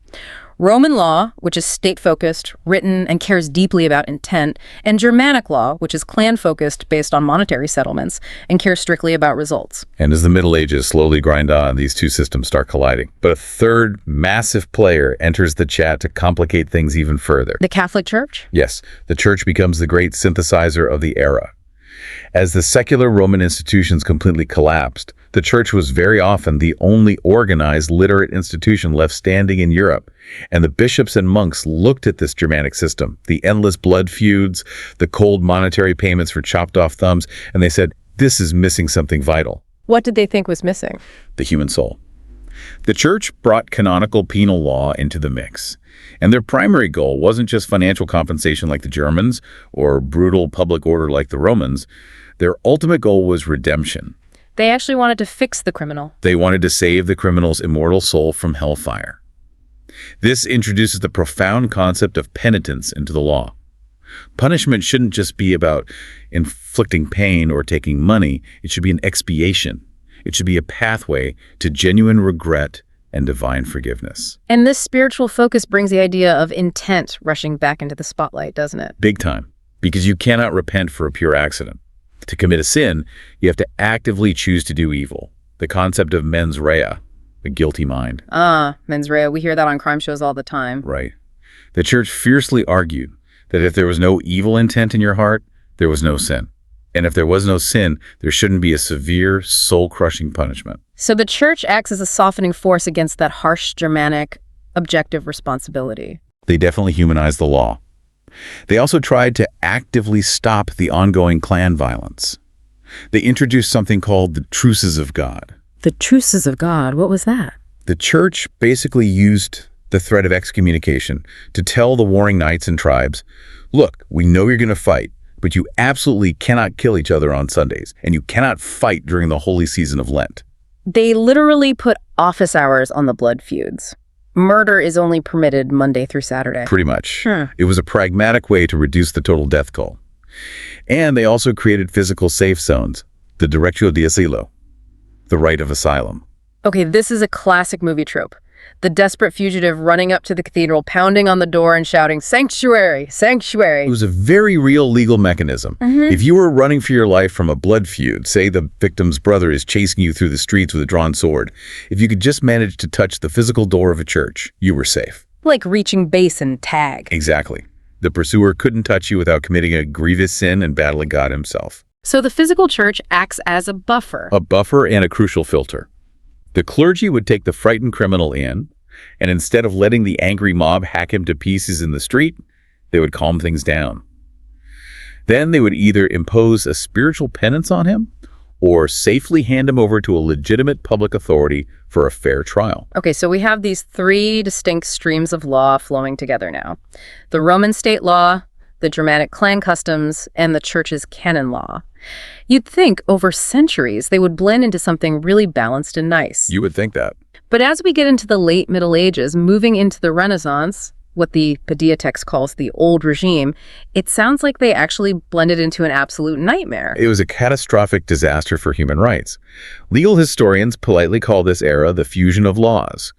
[SPEAKER 1] Roman law, which is state-focused, written, and cares deeply about intent, and Germanic law, which is clan-focused, based on monetary settlements, and cares strictly about results.
[SPEAKER 2] And as the Middle Ages slowly grind on, these two systems start colliding. But a third massive player enters the chat to complicate things even further.
[SPEAKER 1] The Catholic Church?
[SPEAKER 2] Yes, the Church becomes the great synthesizer of the era. As the secular Roman institutions completely collapsed, the Church was very often the only organized, literate institution left standing in Europe. And the bishops and monks looked at this Germanic system, the endless blood feuds, the cold monetary payments for chopped off thumbs, and they said, this is missing something vital.
[SPEAKER 1] What did they think was missing?
[SPEAKER 2] The human soul. The Church brought canonical penal law into the mix. And their primary goal wasn't just financial compensation like the Germans or brutal public order like the Romans. Their ultimate goal was redemption.
[SPEAKER 1] They actually wanted to fix the criminal.
[SPEAKER 2] They wanted to save the criminal's immortal soul from hellfire. This introduces the profound concept of penitence into the law. Punishment shouldn't just be about inflicting pain or taking money. It should be an expiation. It should be a pathway to genuine regret and divine forgiveness.
[SPEAKER 1] And this spiritual focus brings the idea of intent rushing back into the spotlight, doesn't it?
[SPEAKER 2] Big time. Because you cannot repent for a pure accident. To commit a sin, you have to actively choose to do evil. The concept of mens rea, the guilty mind.
[SPEAKER 1] Mens rea. We hear that on crime shows all the time.
[SPEAKER 2] Right. The Church fiercely argued that if there was no evil intent in your heart, there was no sin. And if there was no sin, there shouldn't be a severe, soul-crushing punishment.
[SPEAKER 1] So the Church acts as a softening force against that harsh Germanic objective responsibility.
[SPEAKER 2] They definitely humanized the law. They also tried to actively stop the ongoing clan violence. They introduced something called the truces of God.
[SPEAKER 1] The truces of God, what was that?
[SPEAKER 2] The Church basically used the threat of excommunication to tell the warring knights and tribes, look, we know you're going to fight, but you absolutely cannot kill each other on Sundays, and you cannot fight during the holy season of Lent.
[SPEAKER 1] They literally put office hours on the blood feuds. Murder is only permitted Monday through Saturday.
[SPEAKER 2] Pretty much. It was a pragmatic way to reduce the total death toll. And they also created physical safe zones, the derecho de asilo, the right of asylum.
[SPEAKER 1] Okay, this is a classic movie trope. The desperate fugitive running up to the cathedral, pounding on the door and shouting, "Sanctuary! Sanctuary!"
[SPEAKER 2] It was a very real legal mechanism. If you were running for your life from a blood feud, say the victim's brother is chasing you through the streets with a drawn sword, if you could just manage to touch the physical door of a church, you were safe.
[SPEAKER 1] Like reaching base and tag.
[SPEAKER 2] Exactly. The pursuer couldn't touch you without committing a grievous sin and battling God himself.
[SPEAKER 1] So the physical church acts as a buffer.
[SPEAKER 2] A buffer and a crucial filter. The clergy would take the frightened criminal in, and instead of letting the angry mob hack him to pieces in the street, they would calm things down. Then they would either impose a spiritual penance on him or safely hand him over to a legitimate public authority for a fair trial.
[SPEAKER 1] Okay, so we have these three distinct streams of law flowing together now. The Roman state law, the Germanic clan customs, and the church's canon law. You'd think over centuries they would blend into something really balanced and nice.
[SPEAKER 2] You would think that.
[SPEAKER 1] But as we get into the late Middle Ages, moving into the Renaissance, what the Padilla text calls the old regime, it sounds like they actually blended into an absolute nightmare.
[SPEAKER 2] It was a catastrophic disaster for human rights. Legal historians politely call this era the fusion of laws.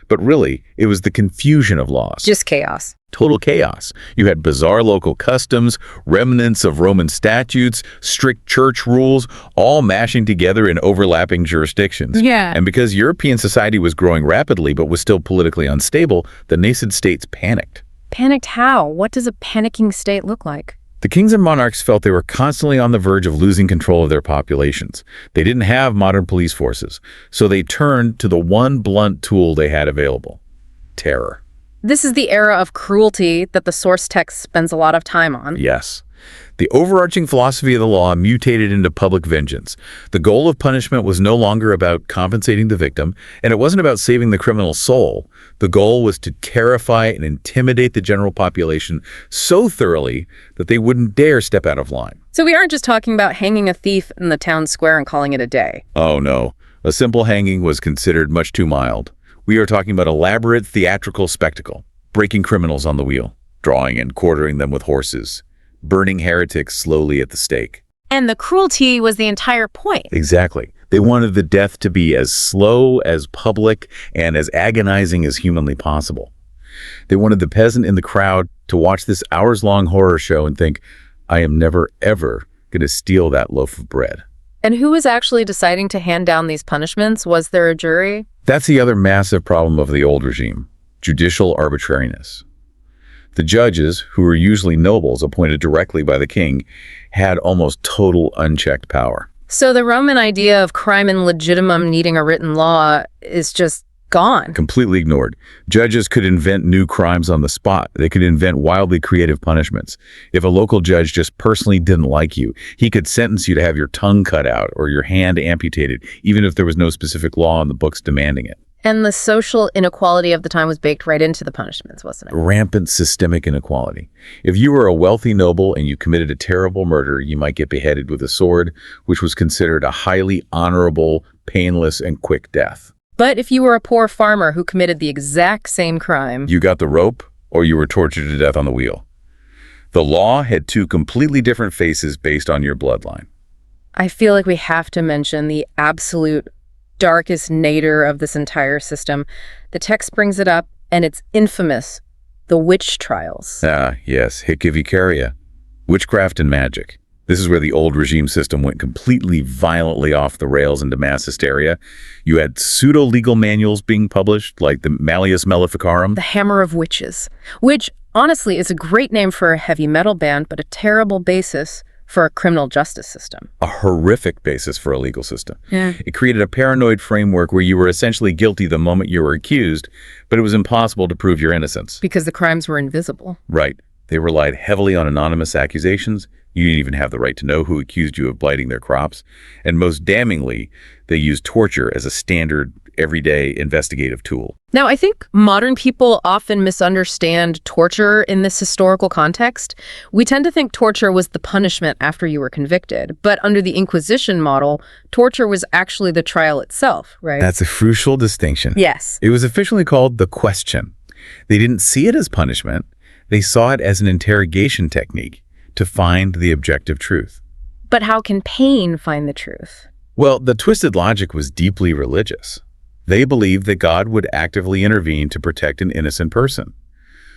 [SPEAKER 2] But really, it was the confusion of laws.
[SPEAKER 1] Just chaos.
[SPEAKER 2] Total chaos. You had bizarre local customs, remnants of Roman statutes, strict church rules, all mashing together in overlapping jurisdictions.
[SPEAKER 1] Yeah.
[SPEAKER 2] And because European society was growing rapidly but was still politically unstable, the nascent states panicked.
[SPEAKER 1] Panicked how? What does a panicking state look like?
[SPEAKER 2] The kings and monarchs felt they were constantly on the verge of losing control of their populations. They didn't have modern police forces, so they turned to the one blunt tool they had available: terror.
[SPEAKER 1] This is the era of cruelty that the source text spends a lot of time on.
[SPEAKER 2] Yes. The overarching philosophy of the law mutated into public vengeance. The goal of punishment was no longer about compensating the victim, and it wasn't about saving the criminal's soul. The goal was to terrify and intimidate the general population so thoroughly that they wouldn't dare step out of line.
[SPEAKER 1] So we aren't just talking about hanging a thief in the town square and calling it a day.
[SPEAKER 2] Oh no, a simple hanging was considered much too mild. We are talking about elaborate theatrical spectacle, breaking criminals on the wheel, drawing and quartering them with horses, burning heretics slowly at the stake.
[SPEAKER 1] And the cruelty was the entire point.
[SPEAKER 2] Exactly. They wanted the death to be as slow, as public, and as agonizing as humanly possible. They wanted the peasant in the crowd to watch this hours-long horror show and think, I am never, ever going to steal that loaf of bread.
[SPEAKER 1] And who was actually deciding to hand down these punishments? Was there a jury?
[SPEAKER 2] That's the other massive problem of the old regime, judicial arbitrariness. The judges, who were usually nobles appointed directly by the king, had almost total unchecked power.
[SPEAKER 1] So the Roman idea of crime and legitimum needing a written law is just gone.
[SPEAKER 2] Completely ignored. Judges could invent new crimes on the spot. They could invent wildly creative punishments. If a local judge just personally didn't like you, he could sentence you to have your tongue cut out or your hand amputated, even if there was no specific law in the books demanding it.
[SPEAKER 1] And the social inequality of the time was baked right into the punishments, wasn't it?
[SPEAKER 2] Rampant systemic inequality. If you were a wealthy noble and you committed a terrible murder, you might get beheaded with a sword, which was considered a highly honorable, painless, and quick death.
[SPEAKER 1] But if you were a poor farmer who committed the exact same crime,
[SPEAKER 2] You got the rope, or you were tortured to death on the wheel. The law had two completely different faces based on your bloodline.
[SPEAKER 1] I feel like we have to mention the absolute darkest nadir of this entire system. The text brings it up, and it's infamous. The witch trials.
[SPEAKER 2] Ah, yes, Beccaria. Witchcraft and magic. This is where the old regime system went completely violently off the rails into mass hysteria. You had pseudo-legal manuals being published, like the Malleus Maleficarum.
[SPEAKER 1] The Hammer of Witches, which honestly is a great name for a heavy metal band, but a terrible basis for a criminal justice system.
[SPEAKER 2] A horrific basis for a legal system.
[SPEAKER 1] Yeah.
[SPEAKER 2] It created a paranoid framework where you were essentially guilty the moment you were accused, but it was impossible to prove your innocence.
[SPEAKER 1] Because the crimes were invisible.
[SPEAKER 2] Right. They relied heavily on anonymous accusations. You didn't even have the right to know who accused you of blighting their crops. And most damningly, they used torture as a standard, everyday investigative tool.
[SPEAKER 1] Now, I think modern people often misunderstand torture in this historical context. We tend to think torture was the punishment after you were convicted. But under the Inquisition model, torture was actually the trial itself, right?
[SPEAKER 2] That's a crucial distinction.
[SPEAKER 1] Yes.
[SPEAKER 2] It was officially called the question. They didn't see it as punishment. They saw it as an interrogation technique to find the objective truth.
[SPEAKER 1] But how can pain find the truth?
[SPEAKER 2] Well, the twisted logic was deeply religious. They believed that God would actively intervene to protect an innocent person.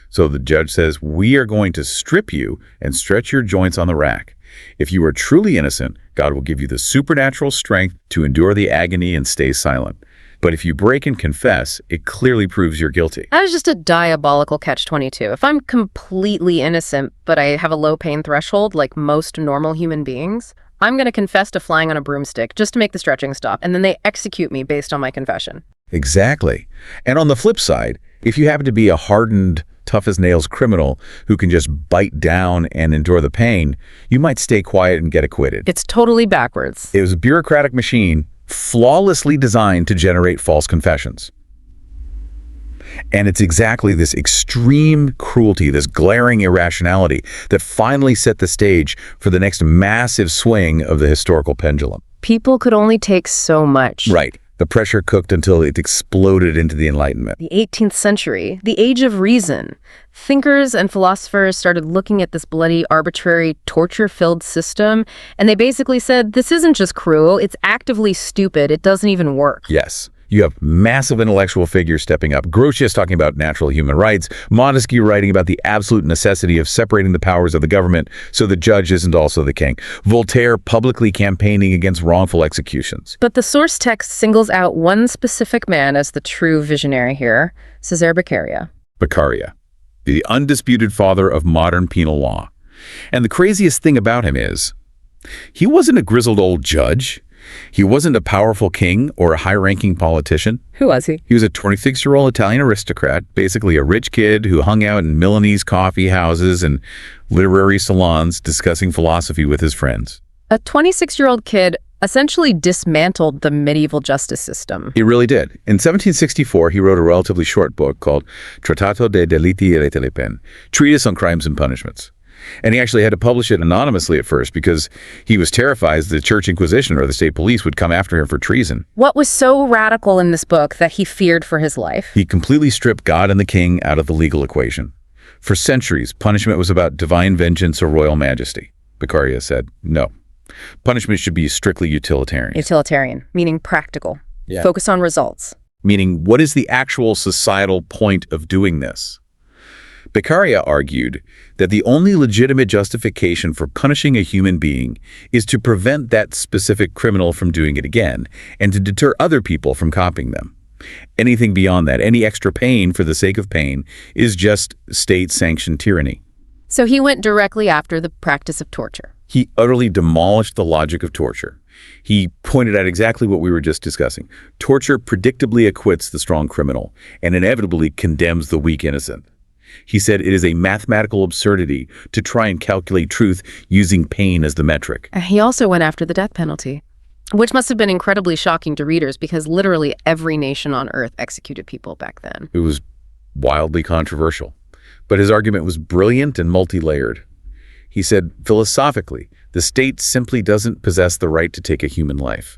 [SPEAKER 2] So the judge says, we are going to strip you and stretch your joints on the rack. If you are truly innocent, God will give you the supernatural strength to endure the agony and stay silent. But if you break and confess, it clearly proves you're guilty.
[SPEAKER 1] That is just a diabolical catch-22. If I'm completely innocent, but I have a low pain threshold like most normal human beings, I'm going to confess to flying on a broomstick just to make the stretching stop, and then they execute me based on my confession.
[SPEAKER 2] Exactly. And on the flip side, if you happen to be a hardened, tough-as-nails criminal who can just bite down and endure the pain, you might stay quiet and get acquitted.
[SPEAKER 1] It's totally backwards.
[SPEAKER 2] It was a bureaucratic machine flawlessly designed to generate false confessions. And it's exactly this extreme cruelty, this glaring irrationality, that finally set the stage for the next massive swing of the historical pendulum.
[SPEAKER 1] People could only take so much.
[SPEAKER 2] Right. The pressure cooked until it exploded into the Enlightenment.
[SPEAKER 1] The 18th century, the age of reason. Thinkers and philosophers started looking at this bloody, arbitrary, torture-filled system, and they basically said, this isn't just cruel, it's actively stupid, it doesn't even work.
[SPEAKER 2] Yes. You have massive intellectual figures stepping up. Grotius talking about natural human rights, Montesquieu writing about the absolute necessity of separating the powers of the government so the judge isn't also the king, Voltaire publicly campaigning against wrongful executions.
[SPEAKER 1] But the source text singles out one specific man as the true visionary here, Cesare Beccaria.
[SPEAKER 2] Beccaria, the undisputed father of modern penal law. And the craziest thing about him is, he wasn't a grizzled old judge. He wasn't a powerful king or a high-ranking politician.
[SPEAKER 1] Who was he?
[SPEAKER 2] He was a 26-year-old Italian aristocrat, basically a rich kid who hung out in Milanese coffee houses and literary salons discussing philosophy with his friends.
[SPEAKER 1] A 26-year-old kid essentially dismantled the medieval justice system.
[SPEAKER 2] He really did. In 1764, he wrote a relatively short book called Trattato dei delitti e delle pene, Treatise on Crimes and Punishments. And he actually had to publish it anonymously at first because he was terrified the Church Inquisition or the state police would come after him for treason.
[SPEAKER 1] What was so radical in this book that he feared for his life?
[SPEAKER 2] He completely stripped God and the king out of the legal equation. For centuries, punishment was about divine vengeance or royal majesty. Beccaria said, no. Punishment should be strictly utilitarian.
[SPEAKER 1] Utilitarian, meaning practical.
[SPEAKER 2] Yeah.
[SPEAKER 1] Focus on results.
[SPEAKER 2] Meaning, what is the actual societal point of doing this? Beccaria argued that the only legitimate justification for punishing a human being is to prevent that specific criminal from doing it again and to deter other people from copying them. Anything beyond that, any extra pain for the sake of pain, is just state-sanctioned tyranny.
[SPEAKER 1] So he went directly after the practice of torture.
[SPEAKER 2] He utterly demolished the logic of torture. He pointed out exactly what we were just discussing. Torture predictably acquits the strong criminal and inevitably condemns the weak innocent. He said it is a mathematical absurdity to try and calculate truth using pain as the metric.
[SPEAKER 1] He also went after the death penalty, which must have been incredibly shocking to readers because literally every nation on earth executed people back then.
[SPEAKER 2] It was wildly controversial, but his argument was brilliant and multi-layered. He said, philosophically, the state simply doesn't possess the right to take a human life.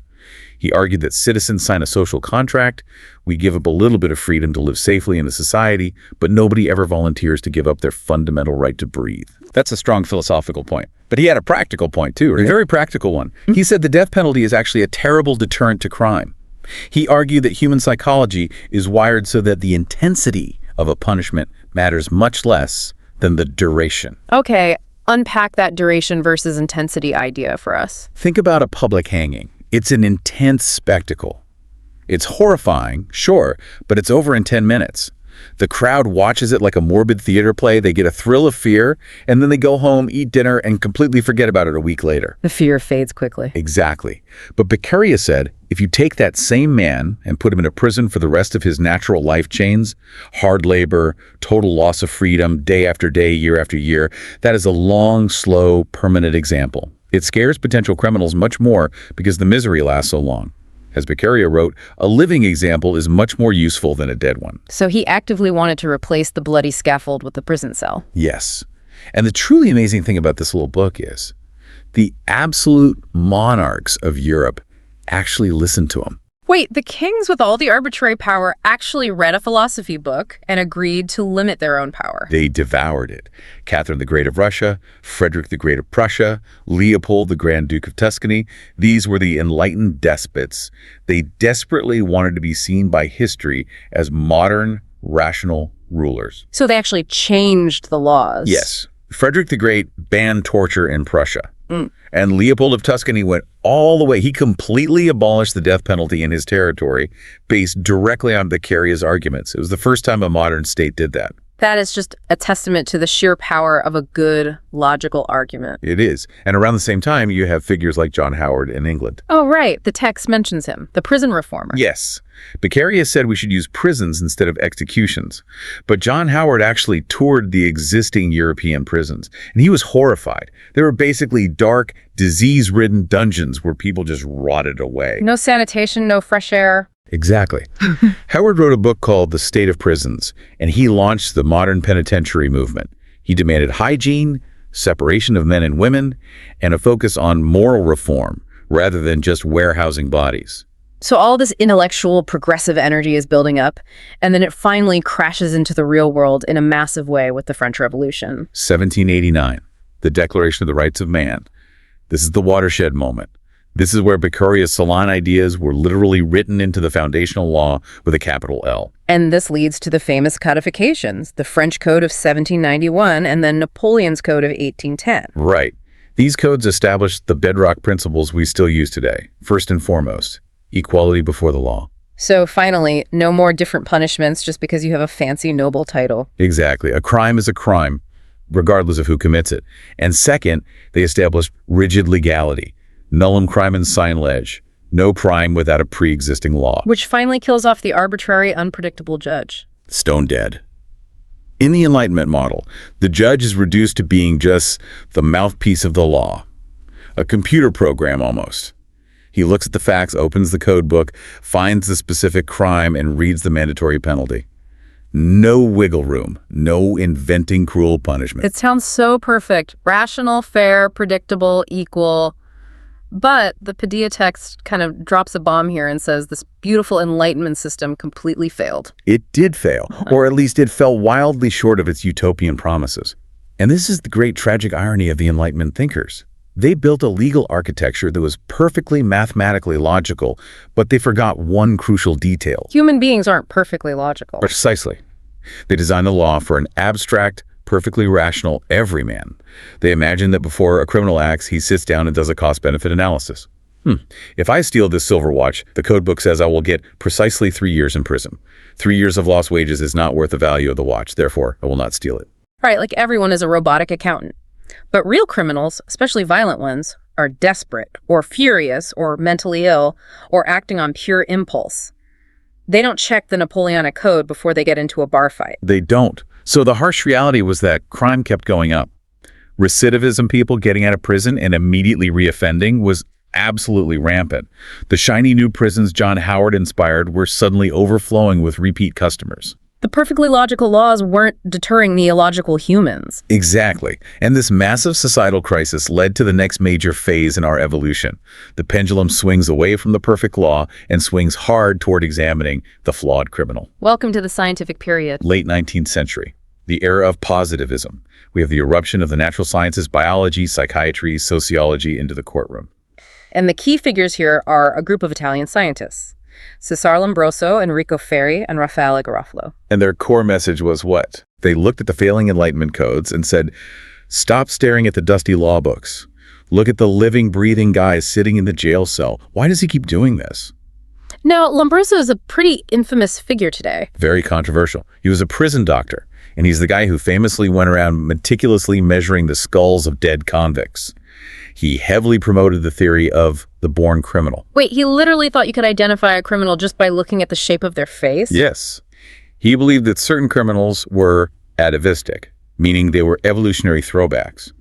[SPEAKER 2] He argued that citizens sign a social contract. We give up a little bit of freedom to live safely in a society, but nobody ever volunteers to give up their fundamental right to breathe. That's a strong philosophical point. But he had a practical point, too, right? A very practical one. He said the death penalty is actually a terrible deterrent to crime. He argued that human psychology is wired so that the intensity of a punishment matters much less than the duration.
[SPEAKER 1] Okay, unpack that duration versus intensity idea for us.
[SPEAKER 2] Think about a public hanging. It's an intense spectacle. It's horrifying, sure, but it's over in 10 minutes. The crowd watches it like a morbid theater play. They get a thrill of fear, and then they go home, eat dinner, and completely forget about it a week later.
[SPEAKER 1] The fear fades quickly.
[SPEAKER 2] Exactly. But Beccaria said, if you take that same man and put him in a prison for the rest of his natural life chains, hard labor, total loss of freedom, day after day, year after year, that is a long, slow, permanent example. It scares potential criminals much more because the misery lasts so long. As Beccaria wrote, a living example is much more useful than a dead one.
[SPEAKER 1] So he actively wanted to replace the bloody scaffold with the prison cell.
[SPEAKER 2] Yes. And the truly amazing thing about this little book is the absolute monarchs of Europe actually listened to him.
[SPEAKER 1] Wait, the kings with all the arbitrary power actually read a philosophy book and agreed to limit their own power.
[SPEAKER 2] They devoured it. Catherine the Great of Russia, Frederick the Great of Prussia, Leopold the Grand Duke of Tuscany, these were the enlightened despots. They desperately wanted to be seen by history as modern, rational rulers.
[SPEAKER 1] So they actually changed the laws.
[SPEAKER 2] Yes. Frederick the Great banned torture in Prussia. And Leopold of Tuscany went all the way. He completely abolished the death penalty in his territory based directly on Beccaria's arguments. It was the first time a modern state did that.
[SPEAKER 1] That is just a testament to the sheer power of a good, logical argument.
[SPEAKER 2] It is. And around the same time, you have figures like John Howard in England.
[SPEAKER 1] Oh, right. The text mentions him, the prison reformer.
[SPEAKER 2] Yes. Beccaria said we should use prisons instead of executions. But John Howard actually toured the existing European prisons, and he was horrified. They were basically dark, disease-ridden dungeons where people just rotted away.
[SPEAKER 1] No sanitation, no fresh air.
[SPEAKER 2] Exactly. Howard wrote a book called The State of Prisons, and he launched the modern penitentiary movement. He demanded hygiene, separation of men and women, and a focus on moral reform rather than just warehousing bodies.
[SPEAKER 1] So all this intellectual, progressive energy is building up, and then it finally crashes into the real world in a massive way with the French Revolution.
[SPEAKER 2] 1789, the Declaration of the Rights of Man. This is the watershed moment. This is where Beccaria's Salon ideas were literally written into the foundational law with a capital L.
[SPEAKER 1] And this leads to the famous codifications, the French Code of 1791 and then Napoleon's Code of 1810.
[SPEAKER 2] Right. These codes established the bedrock principles we still use today. First and foremost, equality before the law.
[SPEAKER 1] So finally, no more different punishments just because you have a fancy, noble title.
[SPEAKER 2] Exactly. A crime is a crime, regardless of who commits it. And second, they established rigid legality. Nullum crimen sine lege. No crime without a pre-existing law.
[SPEAKER 1] Which finally kills off the arbitrary, unpredictable judge.
[SPEAKER 2] Stone dead. In the Enlightenment model, the judge is reduced to being just the mouthpiece of the law. A computer program almost. He looks at the facts, opens the code book, finds the specific crime, and reads the mandatory penalty. No wiggle room, no inventing cruel punishment.
[SPEAKER 1] It sounds so perfect. Rational, fair, predictable, equal. But the Padilla text kind of drops a bomb here and says this beautiful Enlightenment system completely failed.
[SPEAKER 2] It did fail, or at least it fell wildly short of its utopian promises. And this is the great tragic irony of the Enlightenment thinkers. They built a legal architecture that was perfectly mathematically logical, but they forgot one crucial detail.
[SPEAKER 1] Human beings aren't perfectly logical.
[SPEAKER 2] Precisely. They designed the law for an abstract, perfectly rational everyman. They imagine that before a criminal acts, he sits down and does a cost-benefit analysis. If I steal this silver watch, the code book says I will get precisely 3 years in prison. 3 years of lost wages is not worth the value of the watch, therefore I will not steal it.
[SPEAKER 1] Right, like everyone is a robotic accountant. But real criminals, especially violent ones, are desperate or furious or mentally ill or acting on pure impulse. They don't check the Napoleonic Code before they get into a bar fight.
[SPEAKER 2] They don't. So the harsh reality was that crime kept going up. Recidivism, people getting out of prison and immediately reoffending, was absolutely rampant. The shiny new prisons John Howard inspired were suddenly overflowing with repeat customers.
[SPEAKER 1] The perfectly logical laws weren't deterring the illogical humans.
[SPEAKER 2] Exactly. And this massive societal crisis led to the next major phase in our evolution. The pendulum swings away from the perfect law and swings hard toward examining the flawed criminal.
[SPEAKER 1] Welcome to the scientific period.
[SPEAKER 2] Late 19th century. The era of positivism. We have the eruption of the natural sciences, biology, psychiatry, sociology into the courtroom.
[SPEAKER 1] And the key figures here are a group of Italian scientists. Cesare Lombroso, Enrico Ferri, and Raffaele Garofalo.
[SPEAKER 2] And their core message was what? They looked at the failing Enlightenment codes and said, stop staring at the dusty law books. Look at the living, breathing guy sitting in the jail cell. Why does he keep doing this?
[SPEAKER 1] Now, Lombroso is a pretty infamous figure today.
[SPEAKER 2] Very controversial. He was a prison doctor, and he's the guy who famously went around meticulously measuring the skulls of dead convicts. He heavily promoted the theory of the born criminal.
[SPEAKER 1] Wait, he literally thought you could identify a criminal just by looking at the shape of their face?
[SPEAKER 2] Yes. He believed that certain criminals were atavistic, meaning they were evolutionary throwbacks,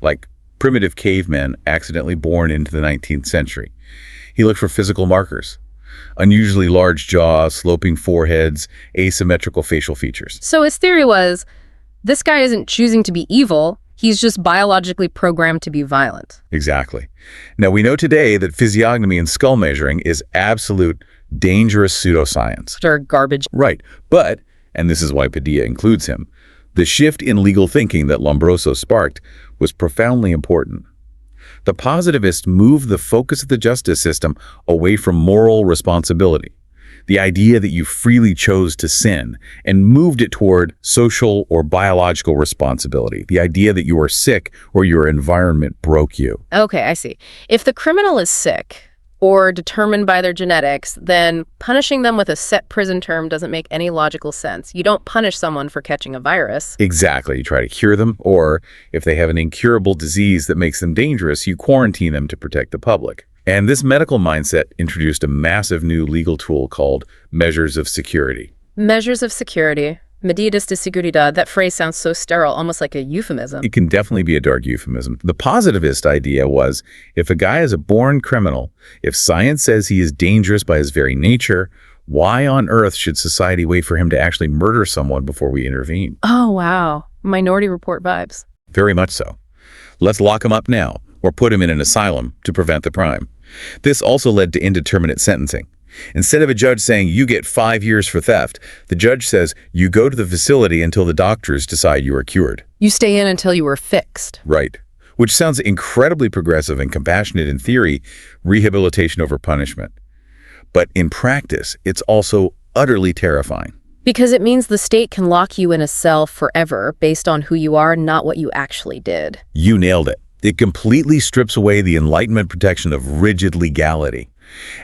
[SPEAKER 2] like primitive cavemen accidentally born into the 19th century. He looked for physical markers, unusually large jaws, sloping foreheads, asymmetrical facial features.
[SPEAKER 1] So his theory was, this guy isn't choosing to be evil, he's just biologically programmed to be violent.
[SPEAKER 2] Exactly. Now, we know today that physiognomy and skull measuring is absolute dangerous pseudoscience.
[SPEAKER 1] Or garbage.
[SPEAKER 2] Right. But, and this is why Padilla includes him, the shift in legal thinking that Lombroso sparked was profoundly important. The positivists moved the focus of the justice system away from moral responsibility, the idea that you freely chose to sin, and moved it toward social or biological responsibility, the idea that you are sick or your environment broke you.
[SPEAKER 1] Okay, I see. If the criminal is sick or determined by their genetics, then punishing them with a set prison term doesn't make any logical sense. You don't punish someone for catching a virus.
[SPEAKER 2] Exactly. You try to cure them, or if they have an incurable disease that makes them dangerous, you quarantine them to protect the public. And this medical mindset introduced a massive new legal tool called measures of security.
[SPEAKER 1] Measures of security. Medidas de seguridad. That phrase sounds so sterile, almost like a euphemism.
[SPEAKER 2] It can definitely be a dark euphemism. The positivist idea was, if a guy is a born criminal, if science says he is dangerous by his very nature, why on earth should society wait for him to actually murder someone before we intervene?
[SPEAKER 1] Oh, wow. Minority Report vibes.
[SPEAKER 2] Very much so. Let's lock him up now, or put him in an asylum to prevent the crime. This also led to indeterminate sentencing. Instead of a judge saying, you get 5 years for theft, the judge says, you go to the facility until the doctors decide you are cured.
[SPEAKER 1] You stay in until you are fixed.
[SPEAKER 2] Right. Which sounds incredibly progressive and compassionate in theory, rehabilitation over punishment. But in practice, it's also utterly terrifying.
[SPEAKER 1] Because it means the state can lock you in a cell forever based on who you are, not what you actually did.
[SPEAKER 2] You nailed it. It completely strips away the Enlightenment protection of rigid legality.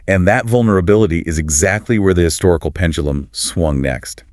[SPEAKER 2] And that vulnerability is exactly where the historical pendulum swung next.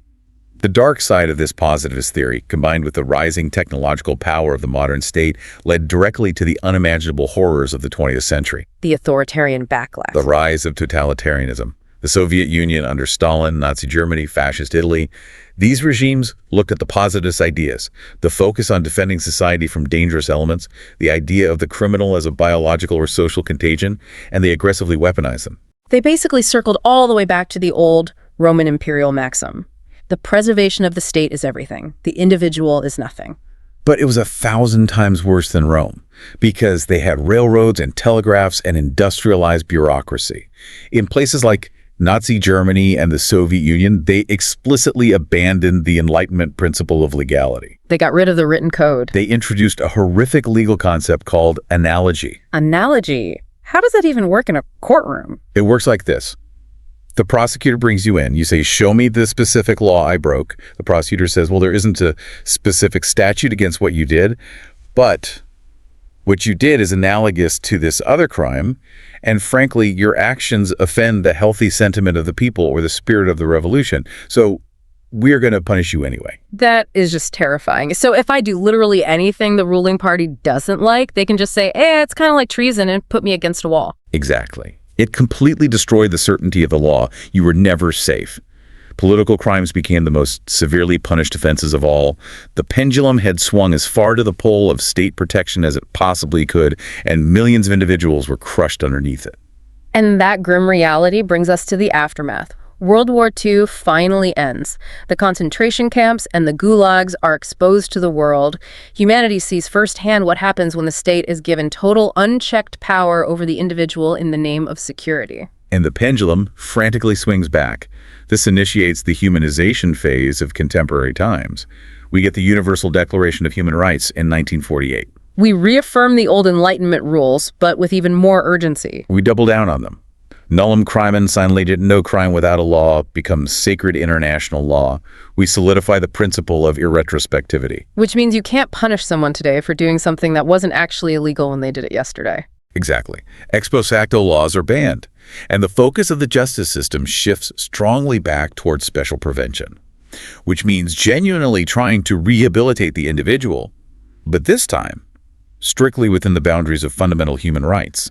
[SPEAKER 2] The dark side of this positivist theory, combined with the rising technological power of the modern state, led directly to the unimaginable horrors of the 20th century.
[SPEAKER 1] The authoritarian backlash.
[SPEAKER 2] The rise of totalitarianism. The Soviet Union under Stalin, Nazi Germany, Fascist Italy. These regimes looked at the positivist ideas, the focus on defending society from dangerous elements, the idea of the criminal as a biological or social contagion, and they aggressively weaponized them.
[SPEAKER 1] They basically circled all the way back to the old Roman imperial maxim. The preservation of the state is everything. The individual is nothing.
[SPEAKER 2] But it was 1,000 times worse than Rome, because they had railroads and telegraphs and industrialized bureaucracy. In places like Nazi Germany and the Soviet Union, they explicitly abandoned the Enlightenment principle of legality.
[SPEAKER 1] They got rid of the written code.
[SPEAKER 2] They introduced a horrific legal concept called analogy.
[SPEAKER 1] Analogy? How does that even work in a courtroom?
[SPEAKER 2] It works like this. The prosecutor brings you in. You say, show me the specific law I broke. The prosecutor says, well, there isn't a specific statute against what you did, but what you did is analogous to this other crime, and frankly, your actions offend the healthy sentiment of the people or the spirit of the revolution. So we're going to punish you anyway.
[SPEAKER 1] That is just terrifying. So if I do literally anything the ruling party doesn't like, they can just say, it's kind of like treason and put me against a wall.
[SPEAKER 2] Exactly. It completely destroyed the certainty of the law. You were never safe. Political crimes became the most severely punished offenses of all. The pendulum had swung as far to the pole of state protection as it possibly could, and millions of individuals were crushed underneath it.
[SPEAKER 1] And that grim reality brings us to the aftermath. World War II finally ends. The concentration camps and the gulags are exposed to the world. Humanity sees firsthand what happens when the state is given total unchecked power over the individual in the name of security.
[SPEAKER 2] And the pendulum frantically swings back. This initiates the humanization phase of contemporary times. We get the Universal Declaration of Human Rights in 1948.
[SPEAKER 1] We reaffirm the old Enlightenment rules, but with even more urgency.
[SPEAKER 2] We double down on them. Nullum crimen sine legit, no crime without a law, becomes sacred international law. We solidify the principle of irretrospectivity.
[SPEAKER 1] Which means you can't punish someone today for doing something that wasn't actually illegal when they did it yesterday.
[SPEAKER 2] Exactly. Ex post facto laws are banned, and the focus of the justice system shifts strongly back towards special prevention, which means genuinely trying to rehabilitate the individual, but this time, strictly within the boundaries of fundamental human rights.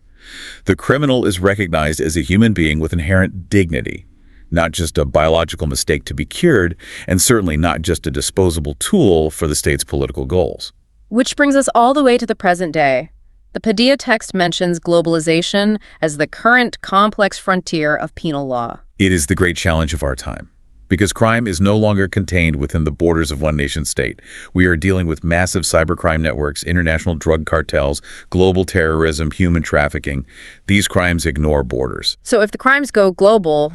[SPEAKER 2] The criminal is recognized as a human being with inherent dignity, not just a biological mistake to be cured, and certainly not just a disposable tool for the state's political goals.
[SPEAKER 1] Which brings us all the way to the present day. The Padilla text mentions globalization as the current complex frontier of penal law.
[SPEAKER 2] It is the great challenge of our time, because crime is no longer contained within the borders of one nation state. We are dealing with massive cybercrime networks, international drug cartels, global terrorism, human trafficking. These crimes ignore borders.
[SPEAKER 1] So if the crimes go global,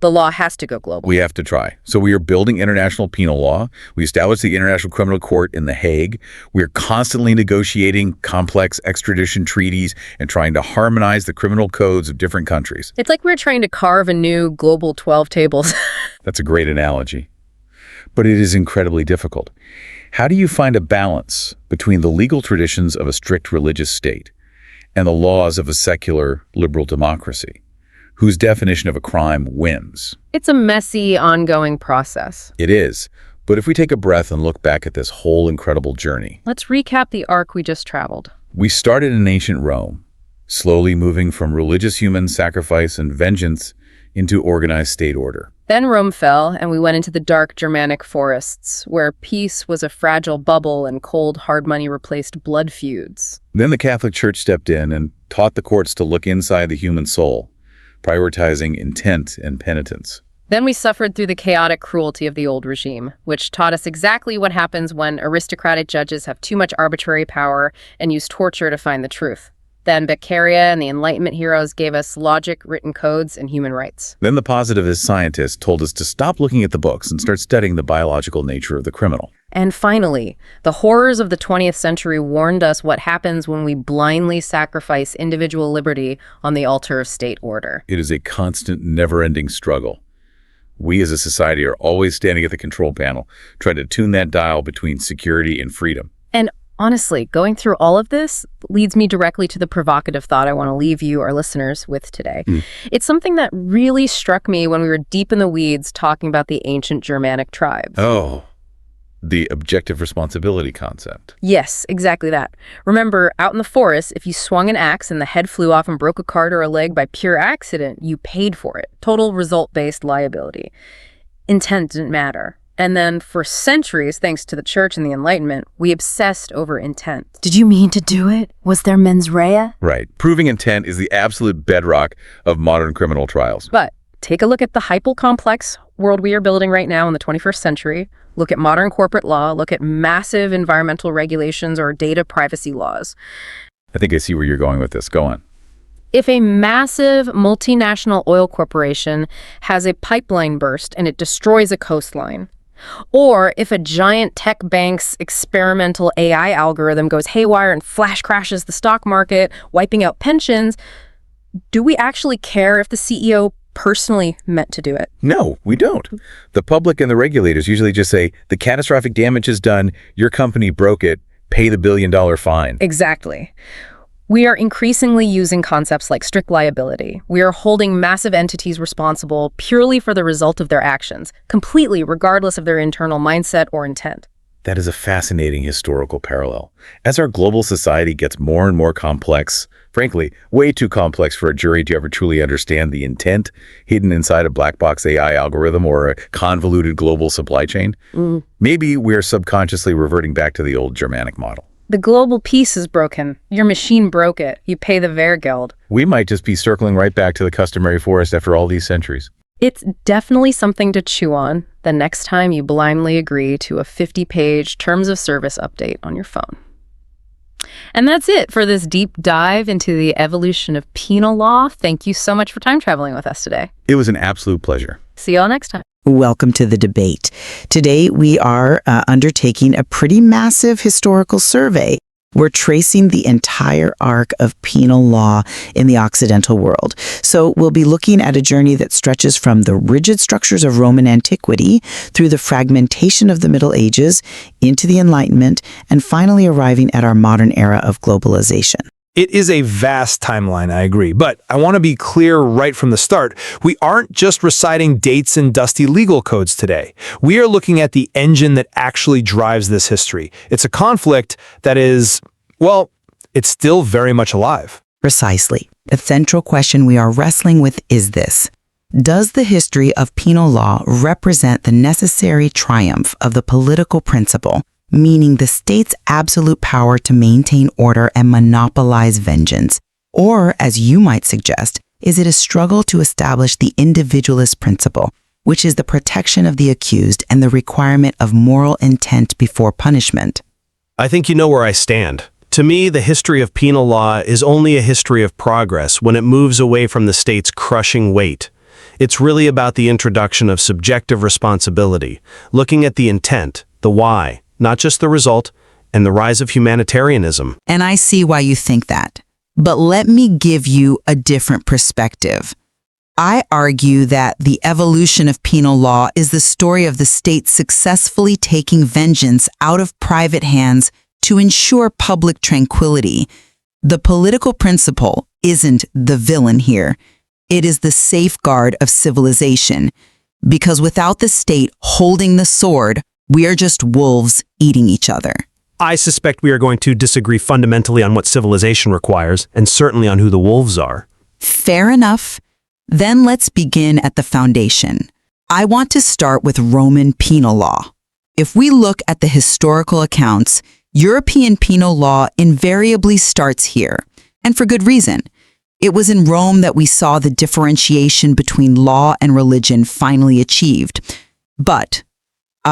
[SPEAKER 1] the law has to go global.
[SPEAKER 2] We have to try. So we are building international penal law. We established the International Criminal Court in The Hague. We are constantly negotiating complex extradition treaties and trying to harmonize the criminal codes of different countries.
[SPEAKER 1] It's like we're trying to carve a new global 12 tables.
[SPEAKER 2] That's a great analogy. But it is incredibly difficult. How do you find a balance between the legal traditions of a strict religious state and the laws of a secular liberal democracy, whose definition of a crime wins?
[SPEAKER 1] It's a messy, ongoing process.
[SPEAKER 2] It is. But if we take a breath and look back at this whole incredible journey.
[SPEAKER 1] Let's recap the arc we just traveled.
[SPEAKER 2] We started in ancient Rome, slowly moving from religious human sacrifice and vengeance into organized state order.
[SPEAKER 1] Then Rome fell, and we went into the dark Germanic forests, where peace was a fragile bubble and cold, hard money replaced blood feuds.
[SPEAKER 2] Then the Catholic Church stepped in and taught the courts to look inside the human soul, prioritizing intent and penitence.
[SPEAKER 1] Then we suffered through the chaotic cruelty of the old regime, which taught us exactly what happens when aristocratic judges have too much arbitrary power and use torture to find the truth. Then Beccaria and the Enlightenment heroes gave us logic, written codes, and human rights.
[SPEAKER 2] Then the positivist scientists told us to stop looking at the books and start studying the biological nature of the criminal.
[SPEAKER 1] And finally, the horrors of the 20th century warned us what happens when we blindly sacrifice individual liberty on the altar of state order.
[SPEAKER 2] It is a constant, never-ending struggle. We as a society are always standing at the control panel, trying to tune that dial between security and freedom.
[SPEAKER 1] And Honestly, going through all of this leads me directly to the provocative thought I want to leave you, our listeners, with today. It's something that really struck me when we were deep in the weeds talking about the ancient Germanic tribes.
[SPEAKER 2] Oh, the objective responsibility concept.
[SPEAKER 1] Yes, exactly that. Remember, out in the forest, if you swung an axe and the head flew off and broke a cart or a leg by pure accident, you paid for it. Total result-based liability. Intent didn't matter. And then for centuries, thanks to the church and the Enlightenment, we obsessed over intent.
[SPEAKER 6] Did you mean to do it? Was there mens rea?
[SPEAKER 2] Right. Proving intent is the absolute bedrock of modern criminal trials.
[SPEAKER 1] But take a look at the hyper-complex world we are building right now in the 21st century. Look at modern corporate law. Look at massive environmental regulations or data privacy laws.
[SPEAKER 2] I think I see where you're going with this. Go on.
[SPEAKER 1] If a massive multinational oil corporation has a pipeline burst and it destroys a coastline, or if a giant tech bank's experimental AI algorithm goes haywire and flash crashes the stock market, wiping out pensions, do we actually care if the CEO personally meant to do it?
[SPEAKER 2] No, we don't. The public and the regulators usually just say, the catastrophic damage is done, your company broke it, pay the billion-dollar fine.
[SPEAKER 1] Exactly. We are increasingly using concepts like strict liability. We are holding massive entities responsible purely for the result of their actions, completely regardless of their internal mindset or intent.
[SPEAKER 2] That is a fascinating historical parallel. As our global society gets more and more complex, frankly, way too complex for a jury to ever truly understand the intent hidden inside a black box AI algorithm or a convoluted global supply chain, maybe we're subconsciously reverting back to the old Germanic model.
[SPEAKER 1] The global peace is broken. Your machine broke it. You pay the Wehrgeld.
[SPEAKER 2] We might just be circling right back to the customary forest after all these centuries.
[SPEAKER 1] It's definitely something to chew on the next time you blindly agree to a 50-page terms of service update on your phone. And that's it for this deep dive into the evolution of penal law. Thank you so much for time traveling with us today.
[SPEAKER 2] It was an absolute pleasure.
[SPEAKER 1] See y'all next time.
[SPEAKER 7] Welcome to the debate. Today we are undertaking a pretty massive historical survey. We're tracing the entire arc of penal law in the Occidental world. So we'll be looking at a journey that stretches from the rigid structures of Roman antiquity through the fragmentation of the Middle Ages into the Enlightenment and finally arriving at our modern era of globalization.
[SPEAKER 3] It is a vast timeline, I agree, but I want to be clear right from the start. We aren't just reciting dates and dusty legal codes today. We are looking at the engine that actually drives this history. It's a conflict that is, well, it's still very much alive.
[SPEAKER 7] Precisely. The central question we are wrestling with is this. Does the history of penal law represent the necessary triumph of the political principle, meaning the state's absolute power to maintain order and monopolize vengeance? Or, as you might suggest, is it a struggle to establish the individualist principle, which is the protection of the accused and the requirement of moral intent before punishment?
[SPEAKER 8] I think you know where I stand. To me, the history of penal law is only a history of progress when it moves away from the state's crushing weight. It's really about the introduction of subjective responsibility, looking at the intent, the why, not just the result, and the rise of humanitarianism.
[SPEAKER 7] And I see why you think that. But let me give you a different perspective. I argue that the evolution of penal law is the story of the state successfully taking vengeance out of private hands to ensure public tranquility. The political principle isn't the villain here. It is the safeguard of civilization. Because without the state holding the sword, we are just wolves eating each other.
[SPEAKER 8] I suspect we are going to disagree fundamentally on what civilization requires, and certainly on who the wolves are.
[SPEAKER 7] Fair enough. Then let's begin at the foundation. I want to start with Roman penal law. If we look at the historical accounts, European penal law invariably starts here, and for good reason. It was in Rome that we saw the differentiation between law and religion finally achieved. But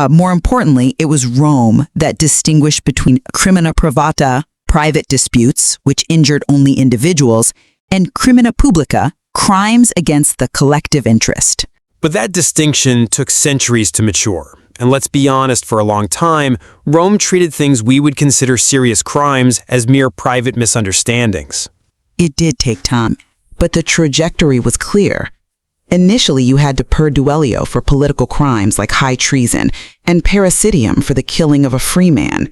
[SPEAKER 7] more importantly, it was Rome that distinguished between crimina privata, private disputes, which injured only individuals, and crimina publica, crimes against the collective interest.
[SPEAKER 9] But that distinction took centuries to mature. And let's be honest, for a long time, Rome treated things we would consider serious crimes as mere private misunderstandings.
[SPEAKER 7] It did take time, but the trajectory was clear. Initially, you had to per duellio for political crimes like high treason and parricidium for the killing of a free man.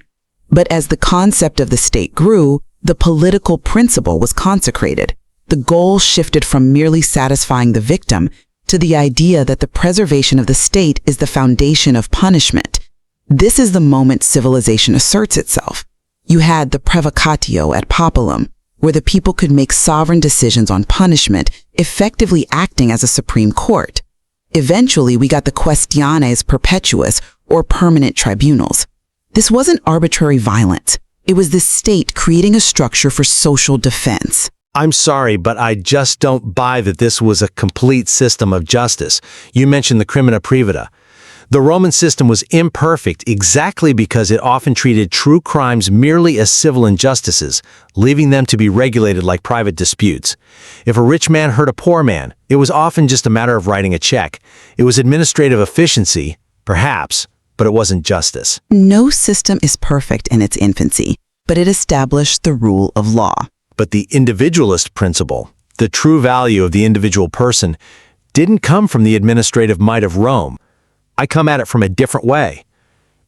[SPEAKER 7] But as the concept of the state grew, the political principle was consecrated. The goal shifted from merely satisfying the victim to the idea that the preservation of the state is the foundation of punishment. This is the moment civilization asserts itself. You had the prevocatio at populum, where the people could make sovereign decisions on punishment, effectively acting as a supreme court. Eventually, we got the questiones perpetuus, or permanent tribunals. This wasn't arbitrary violence. It was the state creating a structure for social defense.
[SPEAKER 8] I'm sorry, but I just don't buy that this was a complete system of justice. You mentioned the crimina privata. The Roman system was imperfect exactly because it often treated true crimes merely as civil injustices, leaving them to be regulated like private disputes. If a rich man hurt a poor man, it was often just a matter of writing a check. It was administrative efficiency, perhaps, but it wasn't justice.
[SPEAKER 7] No system is perfect in its infancy, but it established the rule of law.
[SPEAKER 8] But the individualist principle, the true value of the individual person, didn't come from the administrative might of Rome. I come at it from a different way.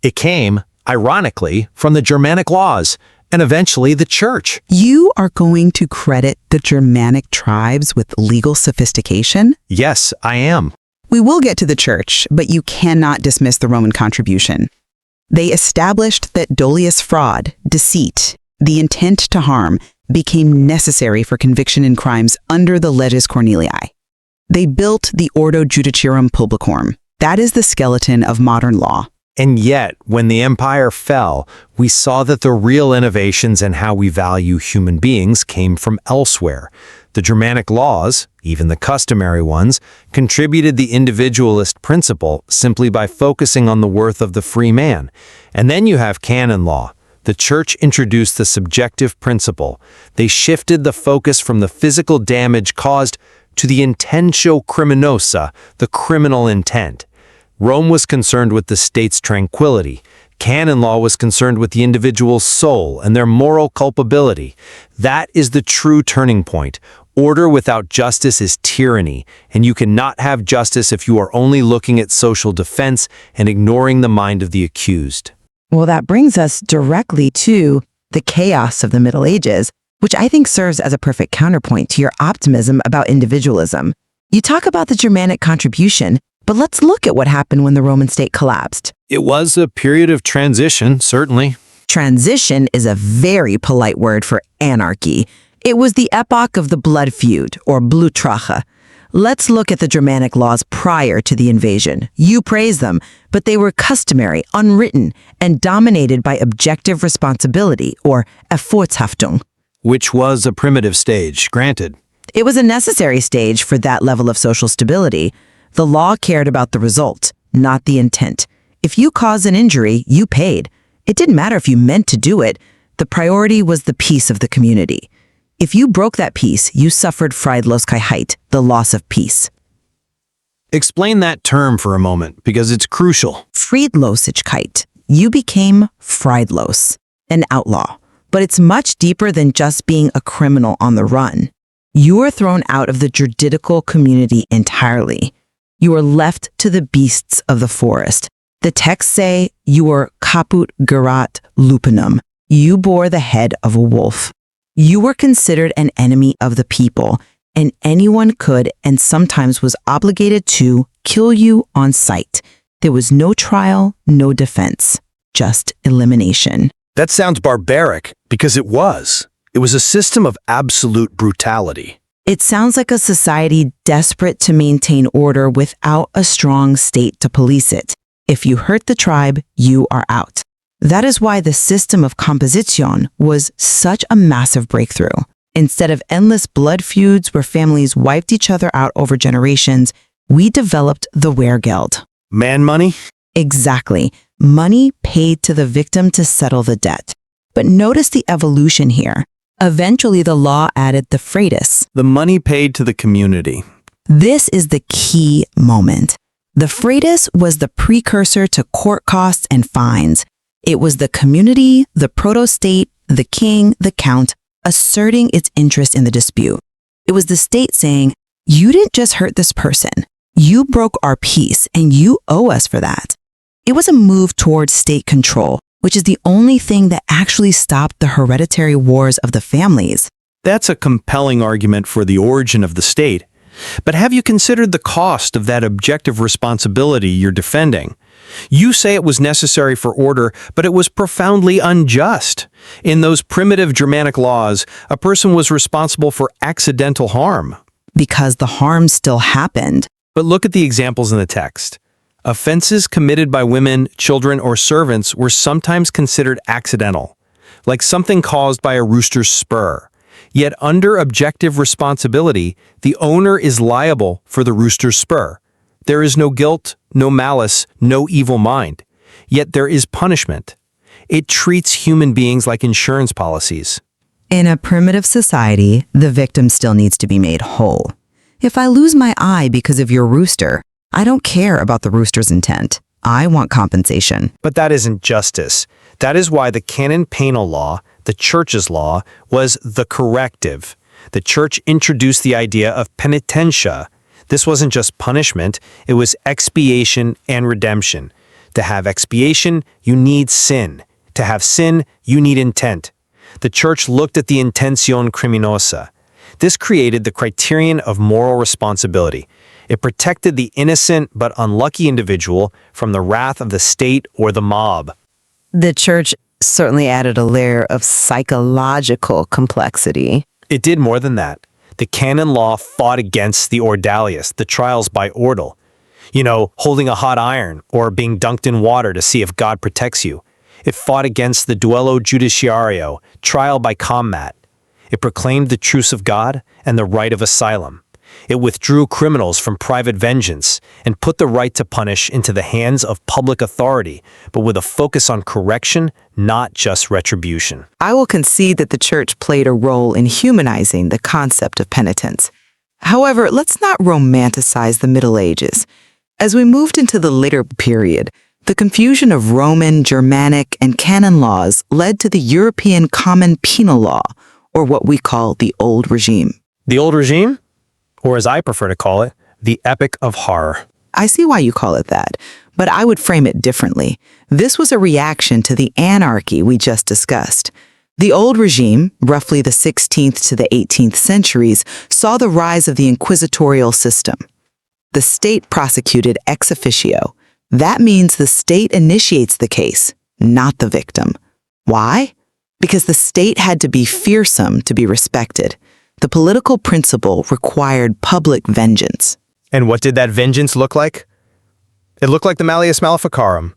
[SPEAKER 8] It came, ironically, from the Germanic laws and eventually the church.
[SPEAKER 7] You are going to credit the Germanic tribes with legal sophistication?
[SPEAKER 8] Yes, I am.
[SPEAKER 7] We will get to the church, but you cannot dismiss the Roman contribution. They established that dolius fraud, deceit, the intent to harm, became necessary for conviction in crimes under the leges Cornelii. They built the Ordo Judiciarum Publicorum. That is the skeleton of modern law.
[SPEAKER 8] And yet, when the empire fell, we saw that the real innovations in how we value human beings came from elsewhere. The Germanic laws, even the customary ones, contributed the individualist principle simply by focusing on the worth of the free man. And then you have canon law. The church introduced the subjective principle. They shifted the focus from the physical damage caused to the intentio criminosa, the criminal intent. Rome was concerned with the state's tranquility. Canon law was concerned with the individual's soul and their moral culpability. That is the true turning point. Order without justice is tyranny, and you cannot have justice if you are only looking at social defense and ignoring the mind of the accused.
[SPEAKER 7] Well, that brings us directly to the chaos of the Middle Ages, which I think serves as a perfect counterpoint to your optimism about individualism. You talk about the Germanic contribution, but let's look at what happened when the Roman state collapsed.
[SPEAKER 8] It was a period of transition, certainly.
[SPEAKER 7] Transition is a very polite word for anarchy. It was the epoch of the blood feud, or Blutrache. Let's look at the Germanic laws prior to the invasion. You praise them, but they were customary, unwritten, and dominated by objective responsibility, or Erfolgshaftung.
[SPEAKER 8] Which was a primitive stage, granted.
[SPEAKER 7] It was a necessary stage for that level of social stability. The law cared about the result, not the intent. If you caused an injury, you paid. It didn't matter if you meant to do it. The priority was the peace of the community. If you broke that peace, you suffered Friedlosigkeit, the loss of peace.
[SPEAKER 8] Explain that term for a moment, because it's crucial.
[SPEAKER 7] Friedlosigkeit. You became Friedlos, an outlaw. But it's much deeper than just being a criminal on the run. You are thrown out of the juridical community entirely. You are left to the beasts of the forest. The texts say you were caput gerat lupinum. You bore the head of a wolf. You were considered an enemy of the people, and anyone could and sometimes was obligated to kill you on sight. There was no trial, no defense, just elimination.
[SPEAKER 8] That sounds barbaric, because it was. It was a system of absolute brutality.
[SPEAKER 7] It sounds like a society desperate to maintain order without a strong state to police it. If you hurt the tribe, you are out. That is why the system of composition was such a massive breakthrough. Instead of endless blood feuds where families wiped each other out over generations, we developed the Wehrgeld.
[SPEAKER 8] Man money?
[SPEAKER 7] Exactly. Money paid to the victim to settle the debt. But notice the evolution here. Eventually, the law added the fratus.
[SPEAKER 8] The money paid to the community.
[SPEAKER 7] This is the key moment. The fratus was the precursor to court costs and fines. It was the community, the proto-state, the king, the count, asserting its interest in the dispute. It was the state saying, you didn't just hurt this person. You broke our peace, and you owe us for that. It was a move towards state control, which is the only thing that actually stopped the hereditary wars of the families.
[SPEAKER 8] That's a compelling argument for the origin of the state. But have you considered the cost of that objective responsibility you're defending? You say it was necessary for order, but it was profoundly unjust. In those primitive Germanic laws, a person was responsible for accidental harm.
[SPEAKER 7] Because the harm still happened.
[SPEAKER 8] But look at the examples in the text. Offenses committed by women, children, or servants were sometimes considered accidental, like something caused by a rooster's spur. Yet under objective responsibility, the owner is liable for the rooster's spur. There is no guilt, no malice, no evil mind. Yet there is punishment. It treats human beings like insurance policies.
[SPEAKER 7] In a primitive society, the victim still needs to be made whole. If I lose my eye because of your rooster, I don't care about the rooster's intent. I want compensation.
[SPEAKER 8] But that isn't justice. That is why the Canon Penal Law, the Church's law, was the corrective. The Church introduced the idea of penitentia. This wasn't just punishment, it was expiation and redemption. To have expiation, you need sin. To have sin, you need intent. The Church looked at the intentione criminosa. This created the criterion of moral responsibility. It protected the innocent but unlucky individual from the wrath of the state or the mob.
[SPEAKER 7] The Church certainly added a layer of psychological complexity.
[SPEAKER 8] It did more than that. The canon law fought against the ordalius, the trials by ordeal. You know, holding a hot iron or being dunked in water to see if God protects you. It fought against the duello judiciario, trial by combat. It proclaimed the truce of God and the right of asylum. It withdrew criminals from private vengeance and put the right to punish into the hands of public authority, but with a focus on correction, not just retribution.
[SPEAKER 7] I will concede that the Church played a role in humanizing the concept of penitence. However, let's not romanticize the Middle Ages. As we moved into the later period, the confusion of Roman, Germanic, and Canon laws led to the European Common Penal Law, or what we call the Old Regime.
[SPEAKER 8] The Old Regime? Or as I prefer to call it, the Epic of Horror.
[SPEAKER 7] I see why you call it that, but I would frame it differently. This was a reaction to the anarchy we just discussed. The Old Regime, roughly the 16th to the 18th centuries, saw the rise of the inquisitorial system. The state prosecuted ex officio. That means the state initiates the case, not the victim. Why? Because the state had to be fearsome to be respected. The political principle required public vengeance.
[SPEAKER 8] And what did that vengeance look like? It looked like the Malleus Maleficarum.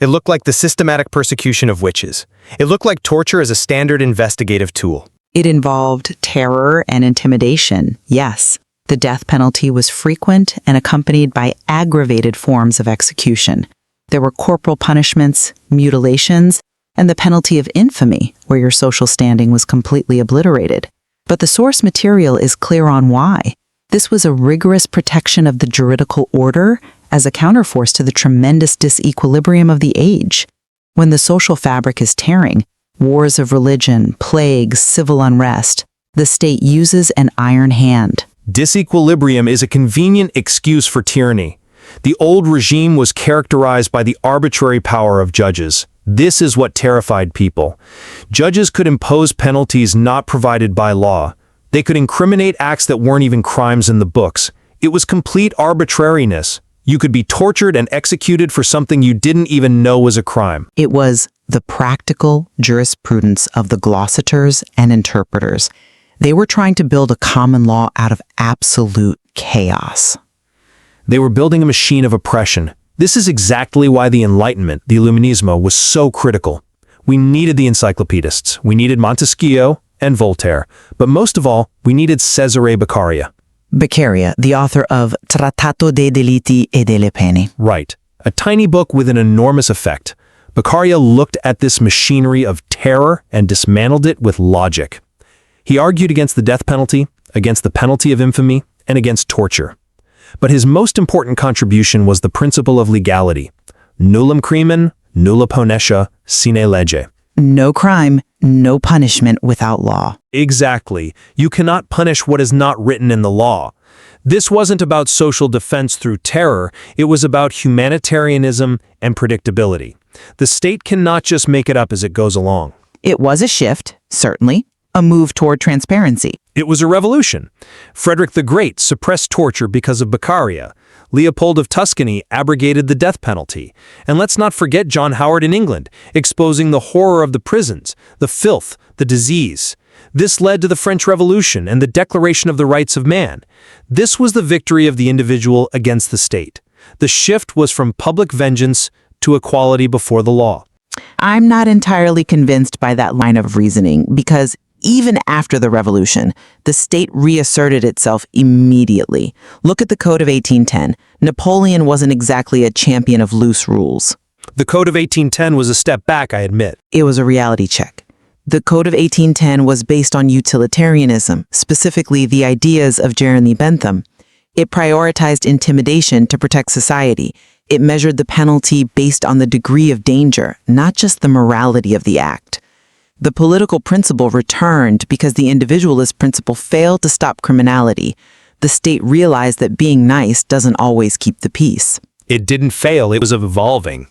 [SPEAKER 8] It looked like the systematic persecution of witches. It looked like torture as a standard investigative tool.
[SPEAKER 7] It involved terror and intimidation, yes. The death penalty was frequent and accompanied by aggravated forms of execution. There were corporal punishments, mutilations, and the penalty of infamy, where your social standing was completely obliterated. But the source material is clear on why. This was a rigorous protection of the juridical order as a counterforce to the tremendous disequilibrium of the age. When the social fabric is tearing, wars of religion, plagues, civil unrest, the state uses an iron hand.
[SPEAKER 8] Disequilibrium is a convenient excuse for tyranny. The old regime was characterized by the arbitrary power of judges. This is what terrified people. Judges could impose penalties not provided by law. They could incriminate acts that weren't even crimes in the books. It was complete arbitrariness. You could be tortured and executed for something you didn't even know was a crime.
[SPEAKER 7] It was the practical jurisprudence of the glossators and interpreters. They were trying to build a common law out of absolute chaos.
[SPEAKER 8] They were building a machine of oppression. This is exactly why the Enlightenment, the Illuminismo, was so critical. We needed the encyclopedists. We needed Montesquieu and Voltaire. But most of all, we needed Cesare Beccaria.
[SPEAKER 7] Beccaria, the author of Trattato dei delitti e delle pene.
[SPEAKER 8] Right. A tiny book with an enormous effect. Beccaria looked at this machinery of terror and dismantled it with logic. He argued against the death penalty, against the penalty of infamy, and against torture. But his most important contribution was the principle of legality. Nullum crimen, nulla ponencia, sine lege.
[SPEAKER 7] No crime, no punishment without law.
[SPEAKER 8] Exactly. You cannot punish what is not written in the law. This wasn't about social defense through terror. It was about humanitarianism and predictability. The state cannot just make it up as it goes along.
[SPEAKER 7] It was a shift, certainly, a move toward transparency.
[SPEAKER 8] It was a revolution. Frederick the Great suppressed torture because of Beccaria. Leopold of Tuscany abrogated the death penalty. And let's not forget John Howard in England, exposing the horror of the prisons, the filth, the disease. This led to the French Revolution and the Declaration of the Rights of Man. This was the victory of the individual against the state. The shift was from public vengeance to equality before the law.
[SPEAKER 7] I'm not entirely convinced by that line of reasoning because even after the revolution, the state reasserted itself immediately. Look at the Code of 1810. Napoleon wasn't exactly a champion of loose rules.
[SPEAKER 8] The Code of 1810 was a step back, I admit.
[SPEAKER 7] It was a reality check. The Code of 1810 was based on utilitarianism, specifically the ideas of Jeremy Bentham. It prioritized intimidation to protect society. It measured the penalty based on the degree of danger, not just the morality of the act. The political principle returned because the individualist principle failed to stop criminality. The state realized that being nice doesn't always keep the peace.
[SPEAKER 8] It didn't fail, it was evolving.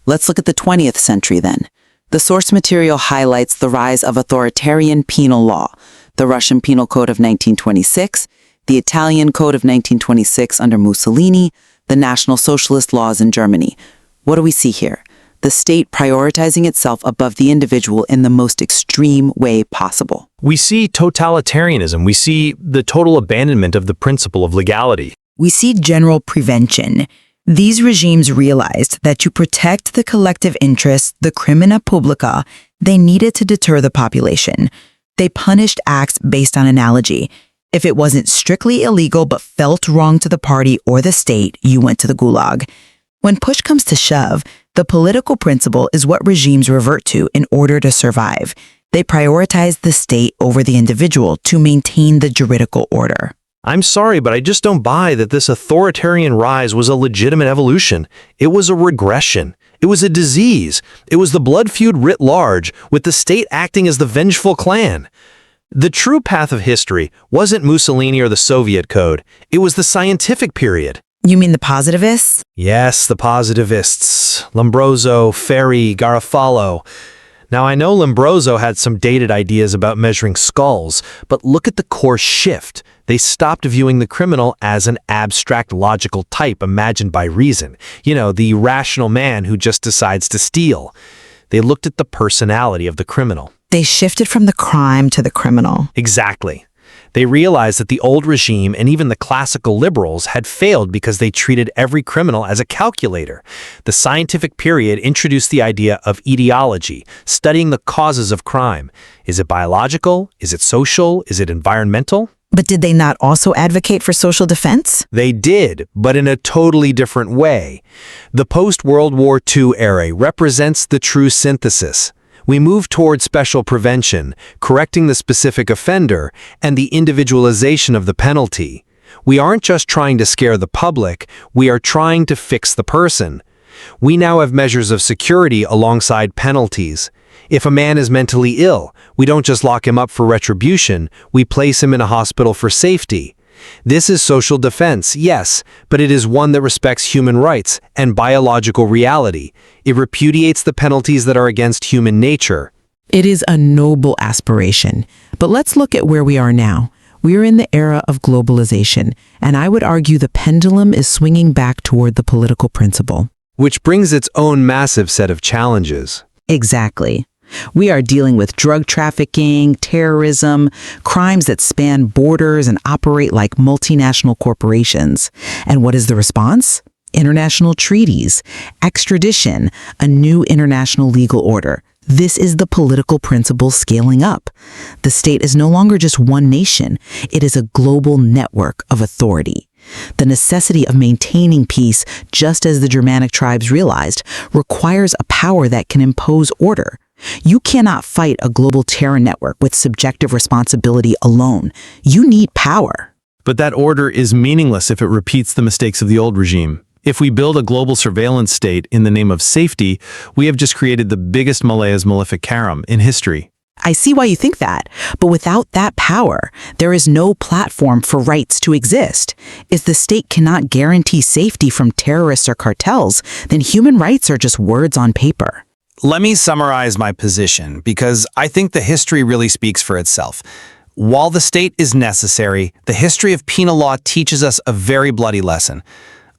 [SPEAKER 7] Let's look at the 20th century then. The source material highlights the rise of authoritarian penal law, the Russian Penal Code of 1926, the Italian Code of 1926 under Mussolini, the National Socialist laws in Germany. What do we see here? The state prioritizing itself above the individual in the most extreme way possible.
[SPEAKER 9] We see totalitarianism. We see the total abandonment of the principle of legality.
[SPEAKER 10] We see general prevention. These regimes realized that to protect the collective interests, the crimina publica, they needed to deter the population. They punished acts based on analogy. If it wasn't strictly illegal but felt wrong to the party or the state, you went to the gulag. When push comes to shove, the political principle is what regimes revert to in order to survive. They prioritize the state over the individual to maintain the juridical order.
[SPEAKER 8] I'm sorry, but I just don't buy that this authoritarian rise was a legitimate evolution. It was a regression. It was a disease. It was the blood feud writ large, with the state acting as the vengeful clan. The true path of history wasn't Mussolini or the Soviet Code. It was the scientific period.
[SPEAKER 10] You mean the positivists?
[SPEAKER 8] Yes, the positivists. Lombroso, Ferri, Garofalo. Now, I know Lombroso had some dated ideas about measuring skulls, but look at the core shift. They stopped viewing the criminal as an abstract logical type imagined by reason. You know, the rational man who just decides to steal. They looked at the personality of the criminal.
[SPEAKER 10] They shifted from the crime to the criminal.
[SPEAKER 8] Exactly. They realized that the old regime and even the classical liberals had failed because they treated every criminal as a calculator. The scientific period introduced the idea of etiology, studying the causes of crime. Is it biological? Is it social? Is it environmental?
[SPEAKER 10] But did they not also advocate for social defense?
[SPEAKER 8] They did, but in a totally different way. The post-World War II era represents the true synthesis. We move toward special prevention, correcting the specific offender, and the individualization of the penalty. We aren't just trying to scare the public, we are trying to fix the person. We now have measures of security alongside penalties. If a man is mentally ill, we don't just lock him up for retribution, we place him in a hospital for safety. This is social defense, yes, but it is one that respects human rights and biological reality. It repudiates the penalties that are against human nature.
[SPEAKER 11] It is a noble aspiration, but let's look at where we are now. We are in the era of globalization, and I would argue the pendulum is swinging back toward the political principle.
[SPEAKER 8] Which brings its own massive set of challenges.
[SPEAKER 10] Exactly. We are dealing with drug trafficking, terrorism, crimes that span borders and operate like multinational corporations. And what is the response? International treaties, extradition, a new international legal order. This is the political principle scaling up. The state is no longer just one nation. It is a global network of authority. The necessity of maintaining peace, just as the Germanic tribes realized, requires a power that can impose order. You cannot fight a global terror network with subjective responsibility alone. You need power.
[SPEAKER 8] But that order is meaningless if it repeats the mistakes of the old regime. If we build a global surveillance state in the name of safety, we have just created the biggest Malaya's maleficarum in history.
[SPEAKER 11] I see why you think that. But without that power, there is no platform for rights to exist. If the state cannot guarantee safety from terrorists or cartels, then human rights are just words on paper.
[SPEAKER 4] Let me summarize my position, because I think the history really speaks for itself. While the state is necessary, the history of penal law teaches us a very bloody lesson.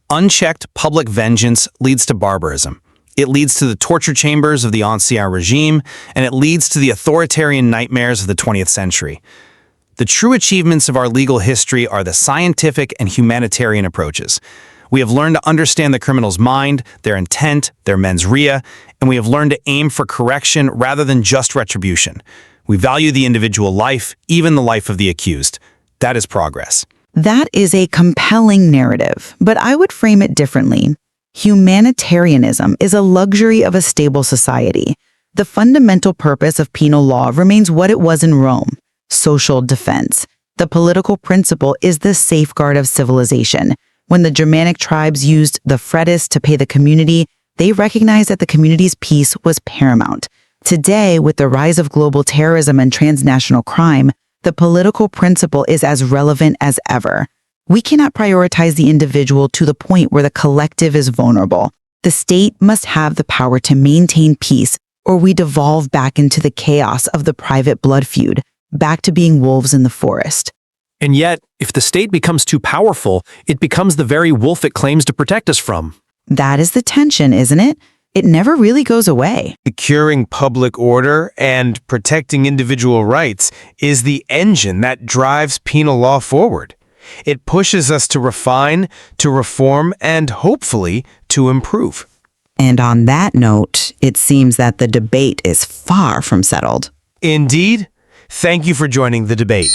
[SPEAKER 4] Unchecked public vengeance leads to barbarism. It leads to the torture chambers of the Ancien regime, and it leads to the authoritarian nightmares of the 20th century. The true achievements of our legal history are the scientific and humanitarian approaches. We have learned to understand the criminal's mind, their intent, their mens rea, and we have learned to aim for correction rather than just retribution. We value the individual life, even the life of the accused. That is progress.
[SPEAKER 7] That is a compelling narrative, but I would frame it differently. Humanitarianism is a luxury of a stable society. The fundamental purpose of penal law remains what it was in Rome: social defense. The political principle is the safeguard of civilization. When the Germanic tribes used the fretis to pay the community, they recognized that the community's peace was paramount. Today, with the rise of global terrorism and transnational crime, the political principle is as relevant as ever. We cannot prioritize the individual to the point where the collective is vulnerable. The state must have the power to maintain peace, or we devolve back into the chaos of the private blood feud, back to being wolves in the forest.
[SPEAKER 8] And yet, if the state becomes too powerful, it becomes the very wolf it claims to protect us from.
[SPEAKER 7] That is the tension, isn't it? It never really goes away.
[SPEAKER 9] Securing public order and protecting individual rights is the engine that drives penal law forward. It pushes us to refine, to reform, and hopefully to improve.
[SPEAKER 10] And on that note, it seems that the debate is far from settled.
[SPEAKER 9] Indeed. Thank you for joining the debate.